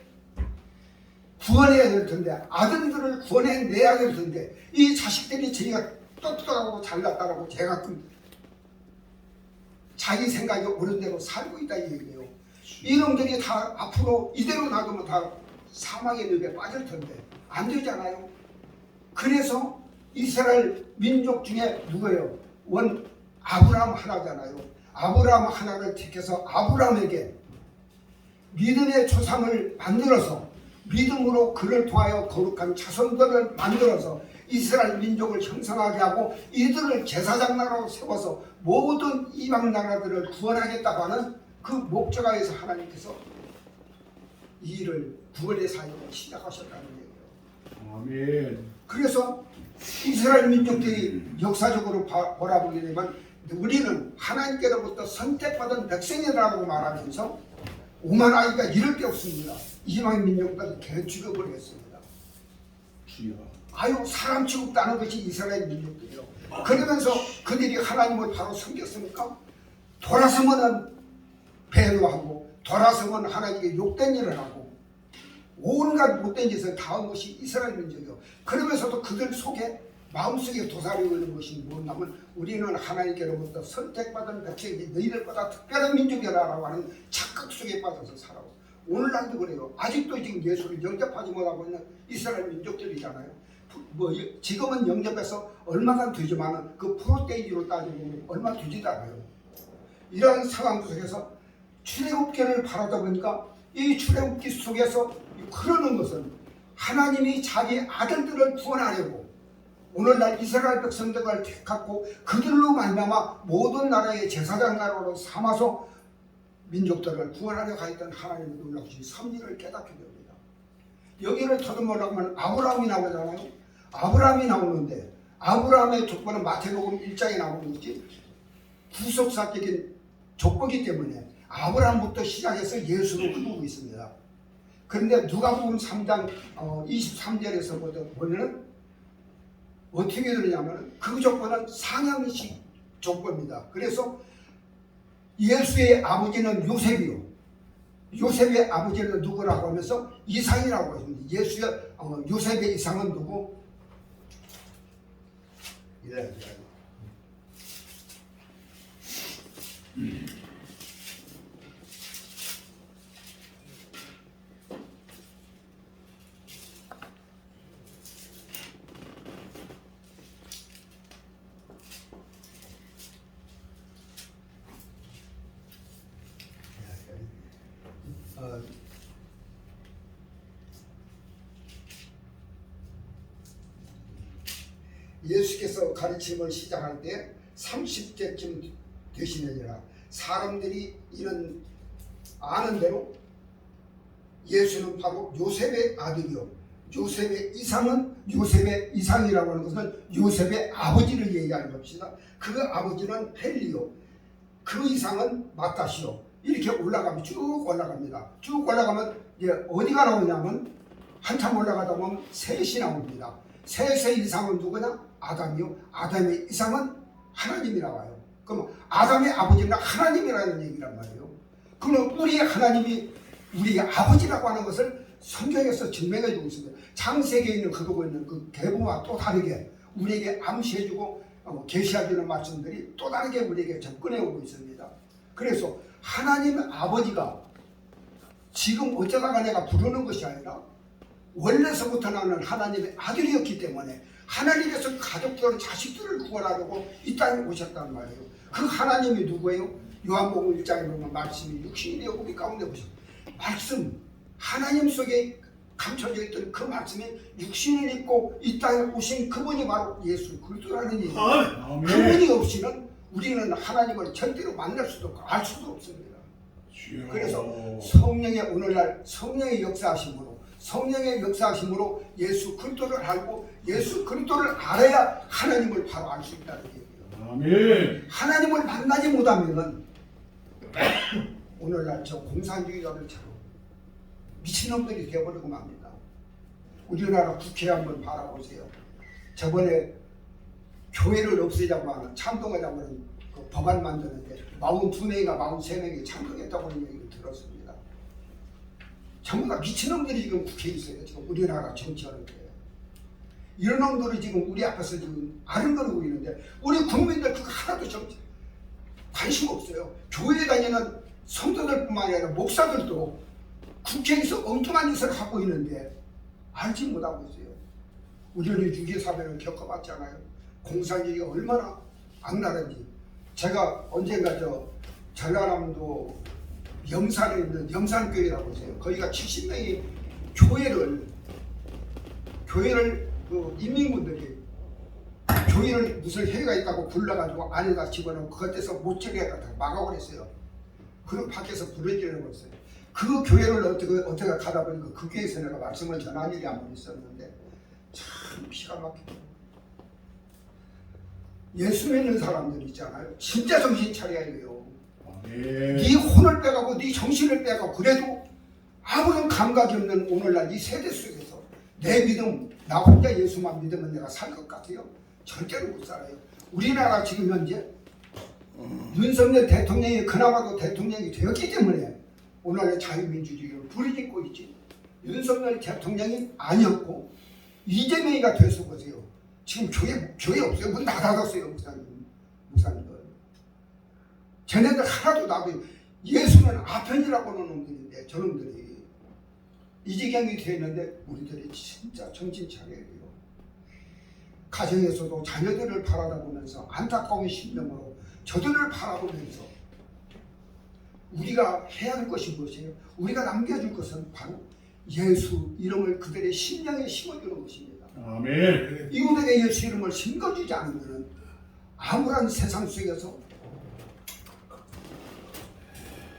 구원해야 될 텐데 아들들을 구원해내야 될 텐데 이 자식들이 제가 똑똑하고 잘났다라고 제가 자기 생각이 옳은 대로 살고 있다 이 얘기예요. 이놈들이 다 앞으로 이대로 놔두면 다 사망의 늪에 빠질 텐데 안 되잖아요. 그래서 이스라엘 민족 중에 누구예요? 원 아브라함 하나잖아요. 아브라함 하나를 택해서 아브라함에게 믿음의 조상을 만들어서 믿음으로 그를 통하여 거룩한 자손들을 만들어서 이스라엘 민족을 형성하게 하고 이들을 제사장 나라로 세워서 모든 이방 나라들을 구원하겠다고 하는 그 목적하에서 하나님께서 이 일을 구원의 사역을 시작하셨다는 얘기예요. 아멘. 그래서 이스라엘 민족들이 역사적으로 바라보게 되면 우리는 하나님께로부터 선택받은 백성이라고 말하면서 오만하기가 이를 데 없습니다. 이방 민족까지 개취급을 했습니다. 주여. 아유 사람 취급다는 것이 이스라엘 민족들이요. 그러면서 그들이 하나님을 바로 섬겼으니까 돌아서면은 배도하고 돌아서면 하나님께 욕된 일을 하고 온갖 못된 짓을 다 한 것이 이스라엘 민족이요. 그러면서도 그들 속에 마음속에 도사리고 있는 것이 뭐냐면 우리는 하나님께로부터 선택받은 백성이 너희들보다 특별한 민족이라고 하는 착각 속에 빠져서 살아오. 오늘날도 그래요. 아직도 지금 예수를 영접하지 못하고 있는 이스라엘 민족들이잖아요. 지금은 영접해서 얼마간 되지만 그 프로테이지로 따지면 얼마 되지도 않아요. 이러한 상황 속에서 출애굽기를 바라다 보니까 이 출애굽기 속에서 흐르는 것은 하나님이 자기 아들들을 구원하려고 오늘날 이스라엘 백성들을 택하고 그들로 말미암아 모든 나라의 제사장 나라로 삼아서 민족들을 구원하려고 했던 하나님의 놀라우신 섭리를 깨닫게 됩니다. 여기를 더듬으려고 하면 아브라함이 나오잖아요. 아브라함이 나오는데 아브라함의 조건은 마태복음 1장에 나오는 것이 구속사적인 족보기 때문에 아브라함부터 시작해서 예수로 흐르고 있습니다. 그런데 누가복음 3장 23절에서 보면은 어떻게 되느냐면 그 조건은 상향식 조건입니다. 그래서 예수의 아버지는 요셉이요. 요셉의 아버지는 누구라고 하면서 이상이라고 하십니다. 요셉의 이상은 누구? 이래야지. 예수께서 가르침을 시작할 때 30대쯤 되시느니라. 사람들이 이런 아는 대로 예수는 바로 요셉의 아들이요, 요셉의 이상이라고 하는 것은 요셉의 아버지를 얘기하는 것입니다. 그 아버지는 헬리요, 그 이상은 마따시요. 이렇게 올라가면 쭉 올라갑니다. 쭉 올라가면 이제 어디가 나오냐면 한참 올라가다 보면 셋이 나옵니다. 셋의 이상은 누구냐? 아담이요. 아담의 이상은 하나님이 나와요. 그럼 아담의 아버지는 하나님이라는 얘기란 말이에요. 그럼 우리 하나님이 우리의 아버지라고 하는 것을 성경에서 증명해 주고 있습니다. 창세기에 있는 그러고 있는 그 계보와 또 다르게 우리에게 암시해 주고 계시해 주는 말씀들이 또 다르게 우리에게 접근해 오고 있습니다. 그래서 하나님 아버지가 지금 어쩌다가 내가 부르는 것이 아니라 원래서부터 나는 하나님의 아들이었기 때문에 하나님께서 가족들을 자식들을 구원하려고 이 땅에 오셨단 말이에요. 그 하나님이 누구예요? 요한복음 1장에 보면 말씀이 육신이 되어 우리 가운데 오셨어요. 말씀, 하나님 속에 감춰져 있던 그 말씀이 육신을 입고 이 땅에 오신 그분이 바로 예수 그리스도라는 얘기예요. 그분이 없이는 우리는 하나님을 절대로 만날 수도 없고 알 수도 없습니다. 그래서 성령의 오늘날 성령의 역사하심으로 예수 그리스도를 알고 예수 그리스도를 알아야 하나님을 바로 알 수 있다는 얘기예요. 아멘. 하나님을 만나지 못하면은 오늘날 저 공산주의자들처럼 미친놈들이 되어버리고 맙니다. 우리나라 국회 한번 바라보세요. 저번에 교회를 없애자고 하는 참동하자고 하는 그 법안 만드는데 42명인가 43명이 참동했다고 하는 얘기를 들었습니다. 전부 다 미친놈들이 지금 국회에 있어요. 지금 우리나라 정치하는 게. 이런 놈들이 지금 우리 앞에서 지금 아른거리고 있는데 우리 국민들 그거 하나도 관심 없어요. 교회에 다니는 성도들뿐만 아니라 목사들도 국회에서 엉뚱한 짓을 하고 있는데 알지 못하고 있어요. 우리는 유괴사변을 겪어봤잖아요. 공산주의가 얼마나 악랄한지. 제가 언젠가 전라남도 영산에 있는 영산교회라고 있어요. 거기가 70명이 교회를 그 인민군들이 교회를 무슨 회의가 있다고 불러가지고 안에다 집어넣고 그것에서 못 들게 막아버렸어요. 그럼 밖에서 부르지는 거였어요. 그 교회를 어떻게 가다 보니까 그 교회에서 내가 말씀을 전한 일이 한 번 있었는데 참 피가 막히고 예수 믿는 사람들 있잖아요. 진짜 정신 차려야 돼요. 네 혼을 빼가고 네 정신을 빼가고 그래도 아무런 감각이 없는 오늘날 이 세대 속에서 내 믿음, 나 혼자 예수만 믿으면 내가 살 것 같아요? 절대로 못 살아요. 우리나라 지금 현재 윤석열 대통령이 그나마도 대통령이 되었기 때문에 오늘날 자유민주주의를 부르짖고 있지. 윤석열 대통령이 아니었고 이재명이가 됐어 보세요. 지금 교회 없어요. 문 다 닫았어요. 목사님들. 쟤네들 하나도 나도 예수는 아편이라고 하는 놈들인데 저놈들이 이 지경이 되어 있는데 우리들이 진짜 정신 차려야 돼요. 가정에서도 자녀들을 바라보면서 안타까운 심정으로 저들을 바라보면서 우리가 해야 할 것이 무엇이에요? 우리가 남겨줄 것은 바로 예수 이름을 그들의 심령에 심어주는 것입니다. 아멘. 이웃에게 예수 이름을 심겨주지 않으면 아무런 세상 속에서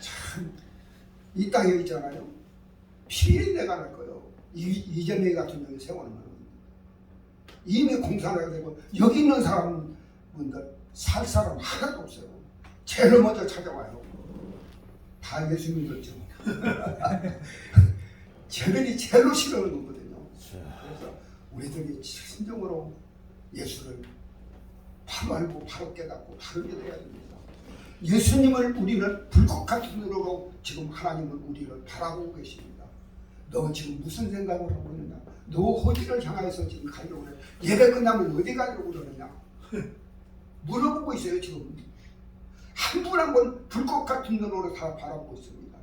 참 이 땅에 있잖아요. 피해내가 날 거예요. 이재명 같은 경우 세워놓으면 이미 공산화가 되고 여기 있는 사람분들 살 사람 하나도 없어요. 제일 먼저 찾아와요. 다 예수 믿었죠. 쟤들이 제일로 싫어하는 거거든요. 그래서 우리들이 진정으로 예수를 바로 알고 바로 깨닫고 바로 믿어야 됩니다. 예수님을 우리는 불꽃 같은 눈으로 지금 하나님은 우리를 바라보고 계십니다. 너 지금 무슨 생각을 하고 있느냐? 너 어디를 향해서 지금 가려고 그래? 예배 끝나면 어디 가려고 그러느냐? 물어보고 있어요. 지금 한 분 한 분 불꽃 같은 눈으로 다 바라보고 있습니다.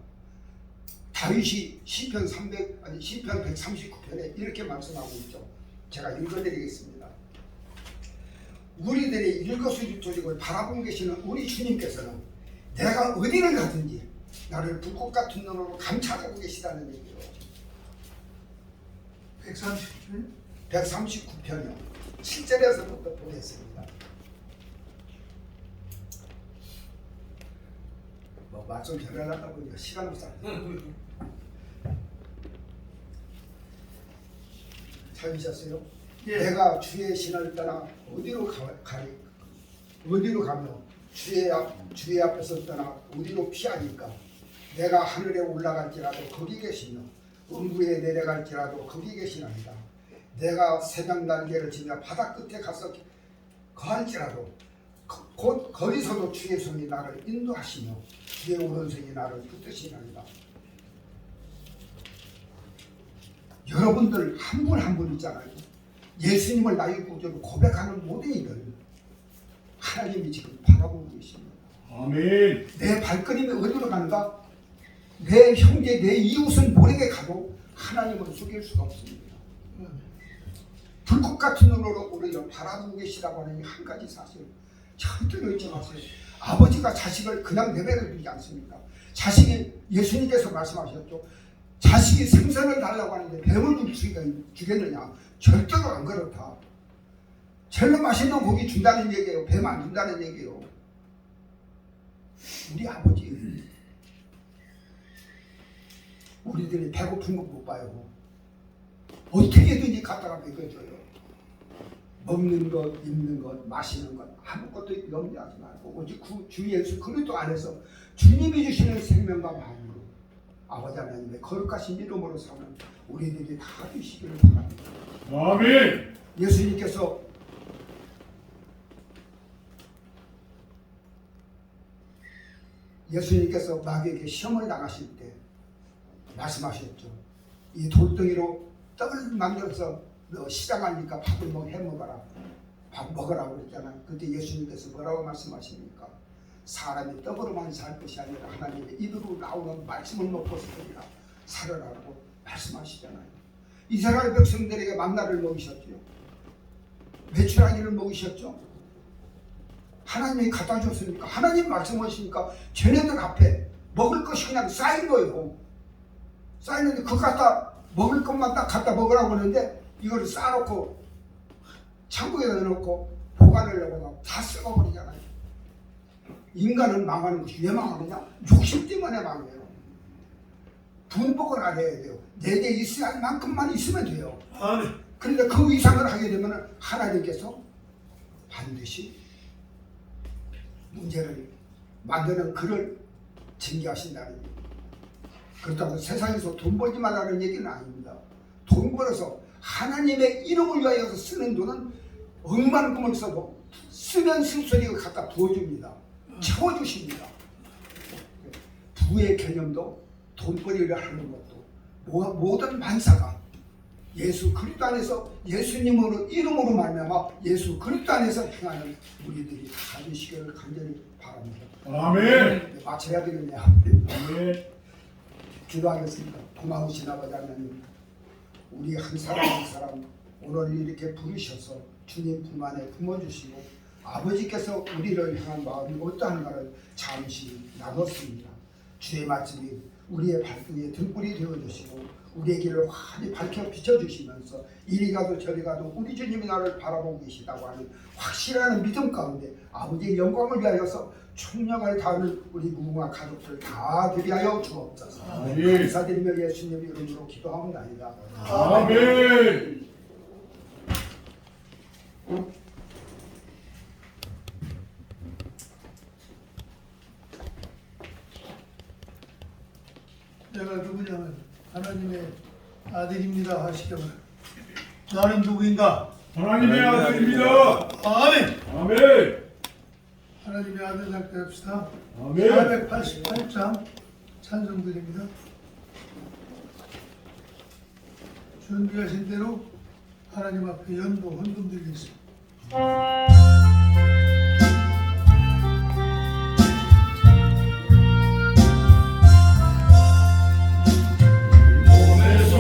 다윗이 시편 139편에 이렇게 말씀하고 있죠. 제가 읽어드리겠습니다. 우리들의 일거수일투족을 바라보고 계시는 우리 주님께서는 내가 어디를 가든지 나를 불꽃 같은 눈으로 감찰하고 계시다는 얘기예요. 130편 139편이요. 7절에서부터 보겠습니다. 말씀 전하려다 보니까 시간 없어. 찾으셨어요? 예. 내가 주의 신을 떠나 어디로 가며 주의 앞에서 떠나 어디로 피하니까? 내가 하늘에 올라갈지라도 거기 계시며 음부에 내려갈지라도 거기 계시나이다. 내가 새벽 날개를 지며 바다 끝에 가서 거할지라도 곧 거기서도 주의 손이 나를 인도하시며 주의 오른손이 나를 붙드시나이다. 여러분들 한 분 한 분 있잖아요. 예수님을 나의 구주로 고백하는 모든 이들 하나님이 지금 바라보고 계십니다. 아멘. 내 발걸음이 어디로 가는가? 내 형제, 내 이웃은 모르게 가도 하나님을 속일 수가 없습니다. 불꽃 같은 눈으로 우리를 바라보고 계시다고 하는 이 한 가지 사실 절대로 잊지 마세요. 아버지가 자식을 그냥 내버려 두지 않습니다. 자식이 예수님께서 말씀하셨죠. 자식이 생선을 달라고 하는데 뱀을 주겠느냐? 절대로 안 그렇다. 제일 맛있는 고기 준다는 얘기예요. 뱀 안 준다는 얘기예요. 우리 아버지 우리들이 배고픈 거 못 봐요. 어떻게든지 갖다가 먹여줘요. 먹는 것, 입는 것, 마시는 것 아무것도 염려하지 말고 오직 주 예수 그리스도 안에서 주님이 주시는 생명과 마음으로 아버지 하나님의 거룩하신 이름으로 사는 우리들이 다 되시기를 바랍니다. 아멘. 예수님께서 마귀에게 시험을 당하실 때 말씀하셨죠. 이 돌덩이로 떡을 만들어서 너 시장하니까 밥을 해먹어라. 밥 먹으라고 그랬잖아요. 그때 예수님께서 뭐라고 말씀하십니까? 사람이 떡으로만 살 것이 아니라 하나님의 입으로 나오는 말씀을 먹고서 살아라고 말씀하시잖아요. 이스라엘 백성들에게 만나를 먹이셨죠. 메추라기를 먹이셨죠. 하나님이 갖다 줬으니까 하나님 말씀하시니까 쟤네들 앞에 먹을 것이 그냥 쌓인 거예요. 쌓이는데 그거 갖다 먹을 것만 딱 갖다 먹으라고 하는데 이거를 쌓아놓고 창고에다 넣어놓고 보관을 하고 다 썩어버리잖아요. 인간은 망하는 것이 왜 망하느냐? 욕심 때문에 망해요. 분복을 안 해야 돼요. 내게 있어야 할 만큼만 있으면 돼요. 그런데 그 이상을 하게 되면 하나님께서 반드시 문제를 만드는 그를 징계하신다는 얘기예요. 그렇다고 세상에서 돈 벌지 말라는 얘기는 아닙니다. 돈 벌어서 하나님의 이름을 위하여서 쓰는 돈은 억만큼을 써도 쓰면 쓸수록 갖다 부어줍니다. 채워주십니다. 부의 개념도 돈벌이를 하는 것도 모든 만사가 예수 그리스도 안에서 예수님으로 이름으로 말미암아 예수 그리스도 안에서 행하는 우리들이 다 되시기를 간절히 바랍니다. 아멘. 마쳐야 되겠네요. 아멘. 기도하겠습니다. 고마우신 아버지 하나님, 우리 한 사람 한 사람 오늘 이렇게 부르셔서 주님 품 안에 품어주시고 아버지께서 우리를 향한 마음이 어떠한가를 잠시 나눴습니다. 주의 말씀이 우리의 발등에 등불이 되어주시고 우리의 길을 환히 밝혀 비춰주시면서 이리 가도 저리 가도 우리 주님이 나를 바라보고 계시다고 하는 확실한 믿음 가운데 아버지의 영광을 위하여서 총력을 다하는 우리 무궁화 가족들 다 드리하여 주옵소서. 감사드리며 예수님 이름으로 기도하옵나이다. 아멘. 내가 누구냐면 하나님의 아들입니다 하시려면 나는 누구인가? 하나님의 아들입니다. 아멘. 아멘. 하나님의 아들 답게 합시다. 아멘. 488장 찬송 드립니다. 준비하신 대로 하나님 앞에 연보 헌금 드리겠습니다. 예수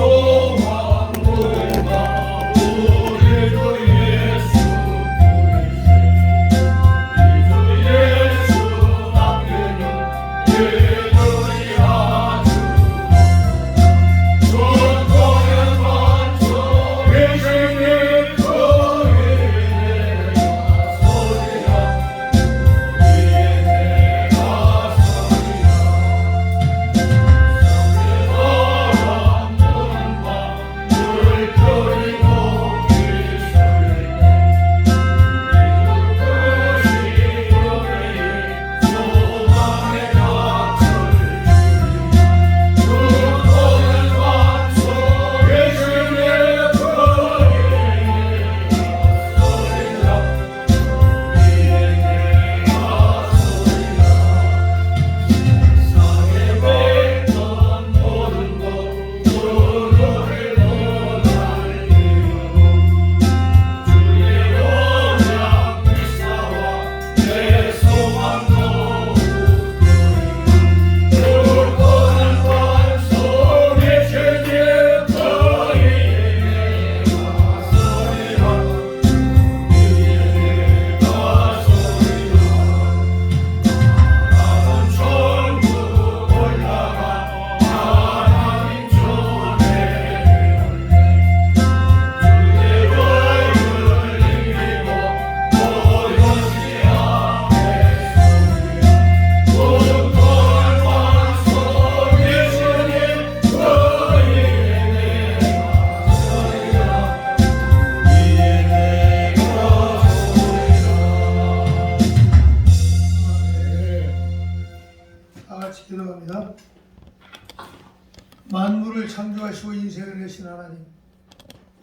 만물을 창조하시고 인생을 내신 하나님,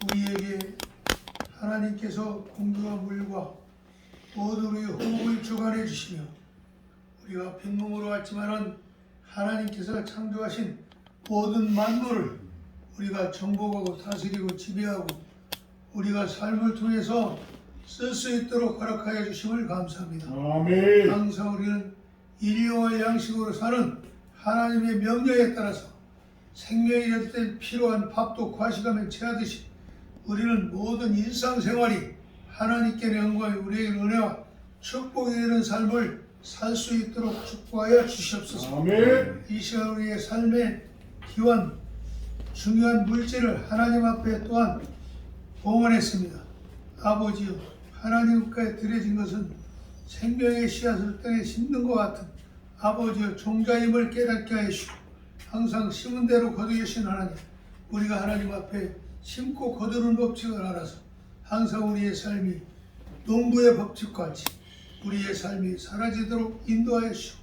우리에게 하나님께서 공주와 물과 모든 우리의 호흡을 주관해 주시며 우리가 빈몸으로 왔지만은 하나님께서 창조하신 모든 만물을 우리가 정복하고 다스리고 지배하고 우리가 삶을 통해서 쓸 수 있도록 허락하여 주심을 감사합니다. 아멘. 항상 우리는 일용할 양식으로 사는 하나님의 명령에 따라서 생명이 될 때 필요한 밥도 과식하면 체하듯이 우리는 모든 일상생활이 하나님께 영광이 우리에게 은혜와 축복이 되는 삶을 살 수 있도록 축복하여 주시옵소서. 아멘. 이 시간 우리의 삶의 기원 중요한 물질을 하나님 앞에 또한 봉헌했습니다. 아버지여, 하나님께 드려진 것은 생명의 씨앗을 땅에 심는 것 같은 아버지여 종자임을 깨닫게 하시고 항상 심은 대로 거두시는 하나님, 우리가 하나님 앞에 심고 거두는 법칙을 알아서 항상 우리의 삶이 농부의 법칙같이 우리의 삶이 사라지도록 인도하시고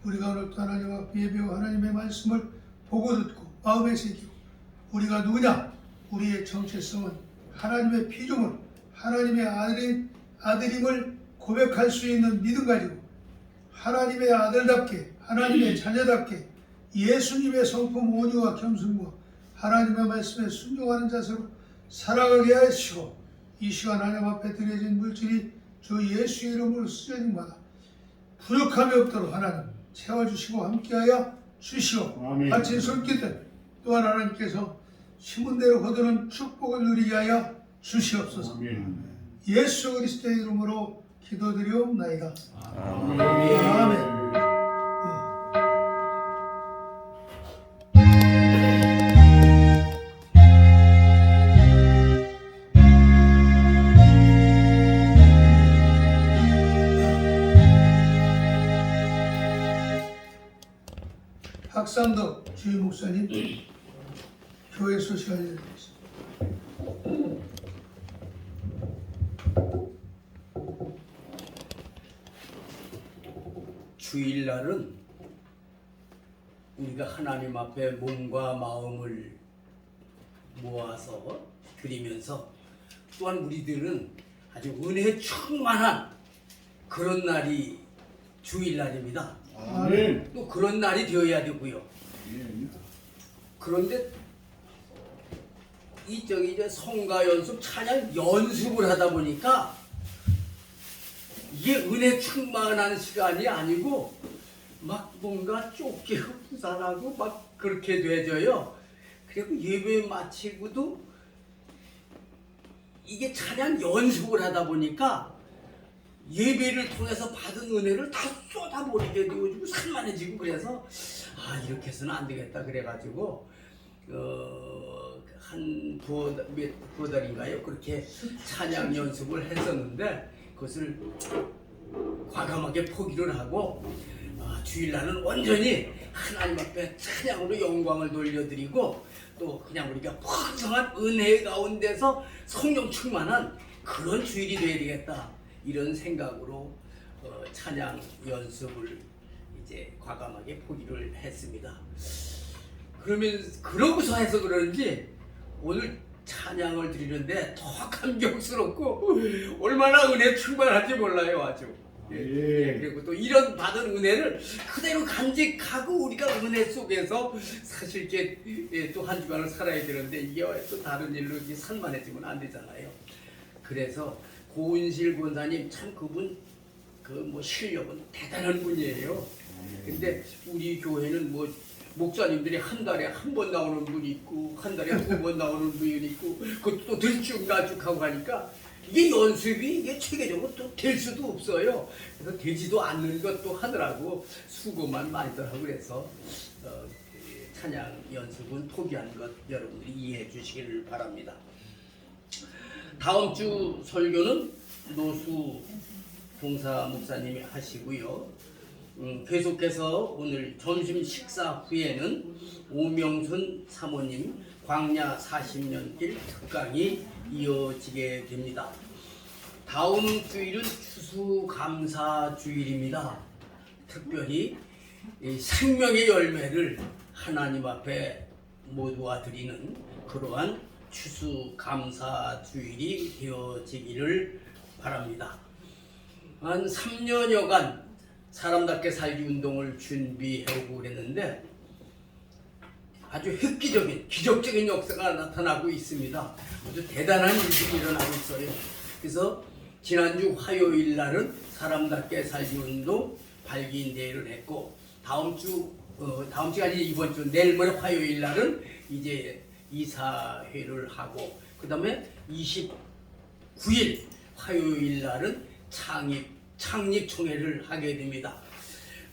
우리가 오늘 또 하나님 앞에 예배하고 하나님의 말씀을 보고 듣고 마음에 새기고 우리가 누구냐? 우리의 정체성은 하나님의 피조물, 하나님의 아들임을 고백할 수 있는 믿음 가지고 하나님의 아들답게, 하나님의 자녀답게 예수님의 성품 온유와 겸손과 하나님의 말씀에 순종하는 자세로 살아가게 하시고 이 시간 하나님 앞에 드려진 물질이 주 예수의 이름으로 쓰여진마다 부족함이 없도록 하나님 채워주시고 함께하여 주시오. 아멘. 바친 손길들 또한 하나님께서 심은 대로 거두는 축복을 누리게 하여 주시옵소서. 아멘. 예수 그리스도의 이름으로 기도드리옵나이다. 아멘. 아멘. 박상덕 주임 목사님 교회 소식 알려드리겠습니다. 주일날은 우리가 하나님 앞에 몸과 마음을 모아서 드리면서 또한 우리들은 아주 은혜에 충만한 그런 날이 주일날입니다. 아멘. 또 그런 날이 되어야 되고요. 그런데 이제 성가 연습 찬양 연습을 하다 보니까 이게 은혜 충만한 시간이 아니고 막 뭔가 쫓기고 부산하고 막 그렇게 되져요. 그리고 예배 마치고도 이게 찬양 연습을 하다 보니까 예배를 통해서 받은 은혜를 다 쏟아버리게 되어지고 산만해지고 그래서 이렇게 해서는 안 되겠다 그래가지고 한 두어 달인가요? 그렇게 찬양 연습을 했었는데 그것을 과감하게 포기를 하고 주일날은 완전히 하나님 앞에 찬양으로 영광을 돌려드리고 또 그냥 우리가 풍성한 은혜 가운데서 성령 충만한 그런 주일이 되어야 되겠다 이런 생각으로 찬양 연습을 이제 과감하게 포기를 했습니다. 그러고서 해서 그런지 오늘 찬양을 드리는데 더 감격스럽고 얼마나 은혜 충만한지 몰라요 아주. 그리고 또 이런 받은 은혜를 그대로 간직하고 우리가 은혜 속에서 사실 이렇게 또 한 주간을 살아야 되는데 이게 또 다른 일로 산만해지면 안 되잖아요. 그래서 고은실 권사님 참 그분 그 실력은 대단한 분이에요. 근데 우리 교회는 목사님들이 한 달에 한 번 나오는 분이 있고 한 달에 두 번 나오는 분이 있고 그것도 들쭉날쭉하고 하니까 이게 연습이 이게 체계적으로 또 될 수도 없어요. 그래서 되지도 않는 것도 하더라고. 수고만 많이들 하고 그래서 찬양 연습은 포기한 것 여러분들이 이해해 주시기를 바랍니다. 다음 주 설교는 노수 봉사 목사님이 하시고요. 계속해서 오늘 점심 식사 후에는 오명순 사모님 광야 40년길 특강이 이어지게 됩니다. 다음 주일은 추수감사 주일입니다. 특별히 이 생명의 열매를 하나님 앞에 모두가 드리는 그러한 추수감사 주일이 되어지기를 바랍니다. 한 3년여간 사람답게 살기 운동을 준비해오고 그랬는데 아주 획기적인 기적적인 역사가 나타나고 있습니다. 아주 대단한 일들이 일어나고 있어요. 그래서 지난주 화요일 날은 사람답게 살기 운동 발기인 대회를 했고 다음 주가 아니라 이번 주 내일 모레 화요일 날은 이제 이사회를 하고 그 다음에 29일 화요일 날은 창립총회를 하게 됩니다.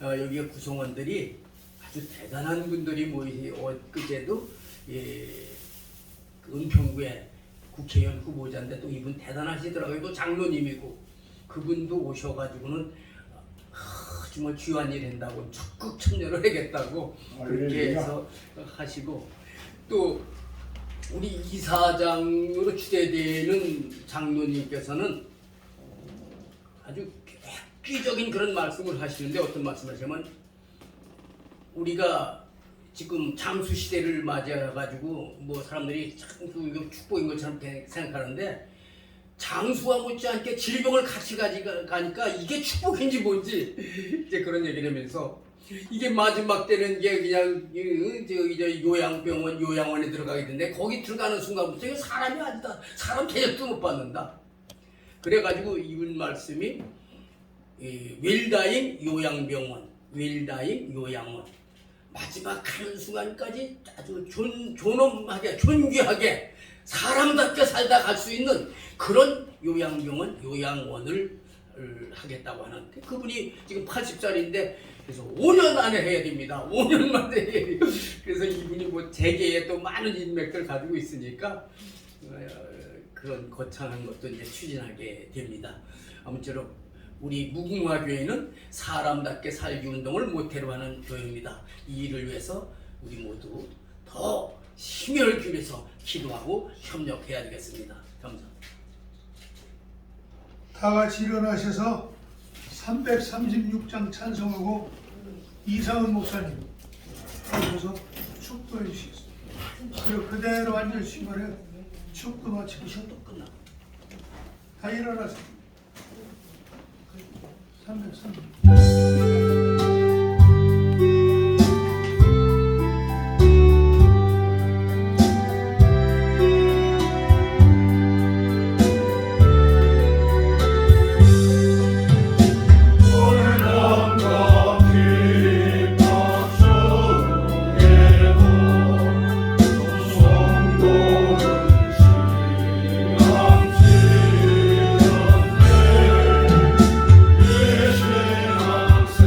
여기에 구성원들이 아주 대단한 분들이 모이세요. 그제도 은평구의 국회의원 후보자인데 또 이분 대단하시더라고요. 또 장로님이고 그분도 오셔가지고는 정말 귀한 일 한다고 적극 참여를 하겠다고 그렇게 해서 하시고 또 우리 이사장으로 추대되는 장로님께서는 아주 획기적인 그런 말씀을 하시는데 어떤 말씀하시냐면 우리가 지금 장수 시대를 맞이해가지고 뭐 사람들이 장수 이거 축복인 것처럼 생각하는데 장수와 못지않게 질병을 같이 가니까 이게 축복인지 뭔지 이제 그런 얘기를 하면서 이게 마지막 때는 이게 그냥 이제 요양병원 요양원에 들어가게 되는데 거기 들어가는 순간부터 이게 사람이 아니다. 사람 대접도 못 받는다. 그래가지고 이분 말씀이 웰다잉 요양병원, 웰다잉 요양원 마지막 하는 순간까지 아주 존엄하게 존귀하게 사람답게 살다 갈 수 있는 그런 요양병원, 요양원을 하겠다고 하는 그분이 지금 80살인데 그래서 5년 안에 해야 됩니다. 5년 만에 해야 돼요. 그래서 이분이 뭐 재계에 또 많은 인맥들 가지고 있으니까 그런 거창한 것도 이제 추진하게 됩니다. 아무쪼록 우리 무궁화교회는 사람답게 살기 운동을 모태로 하는 교회입니다. 이 일을 위해서 우리 모두 더 힘을 기울여서 기도하고 협력해야 되겠습니다. 감사합니다. 다 같이 일어나셔서 336장 찬송하고 이상은 목사님 오셔서 축도해 주시겠습니다. 그리고 그대로 앉으시기 바래요. 축도 마치고 또 끝나. 다 일어나세요. 336.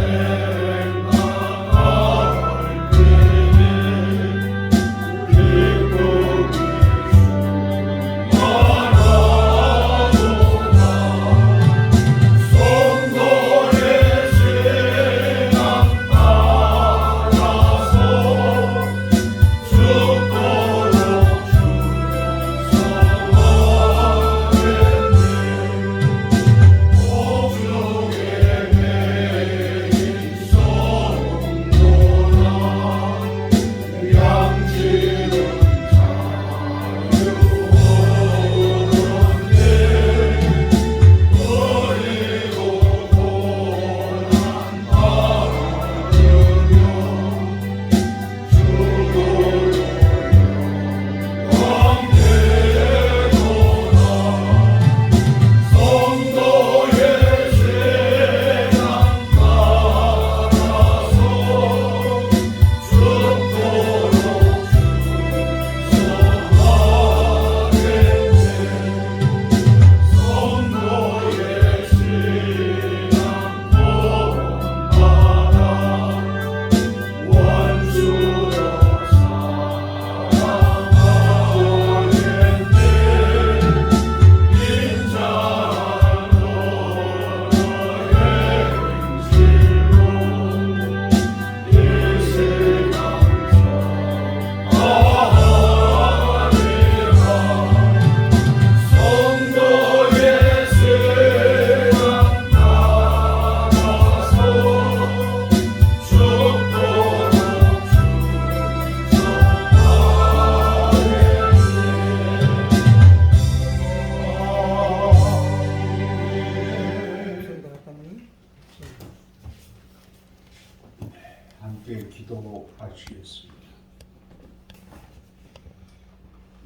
내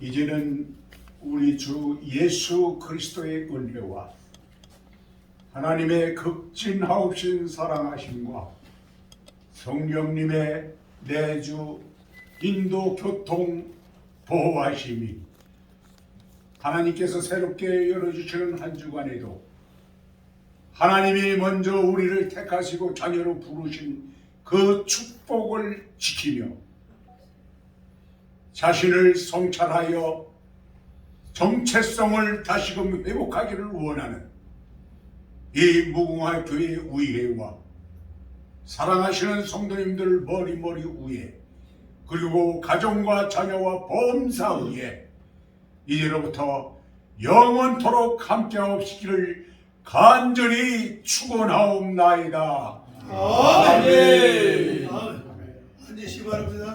이제는 우리 주 예수 그리스도의 은혜와 하나님의 극진하옵신 사랑하심과 성령님의 내주 인도 교통 보호하심이 하나님께서 새롭게 열어주시는 한 주간에도 하나님이 먼저 우리를 택하시고 자녀로 부르신 그 축복을 지키며 자신을 성찰하여 정체성을 다시금 회복하기를 원하는 이 무궁화 교회 의회와 사랑하시는 성도님들 머리머리 위에 그리고 가정과 자녀와 범사 위에 이제로부터 영원토록 함께하옵시기를 간절히 축원하옵나이다. 아멘. 앉으시기 바랍니다.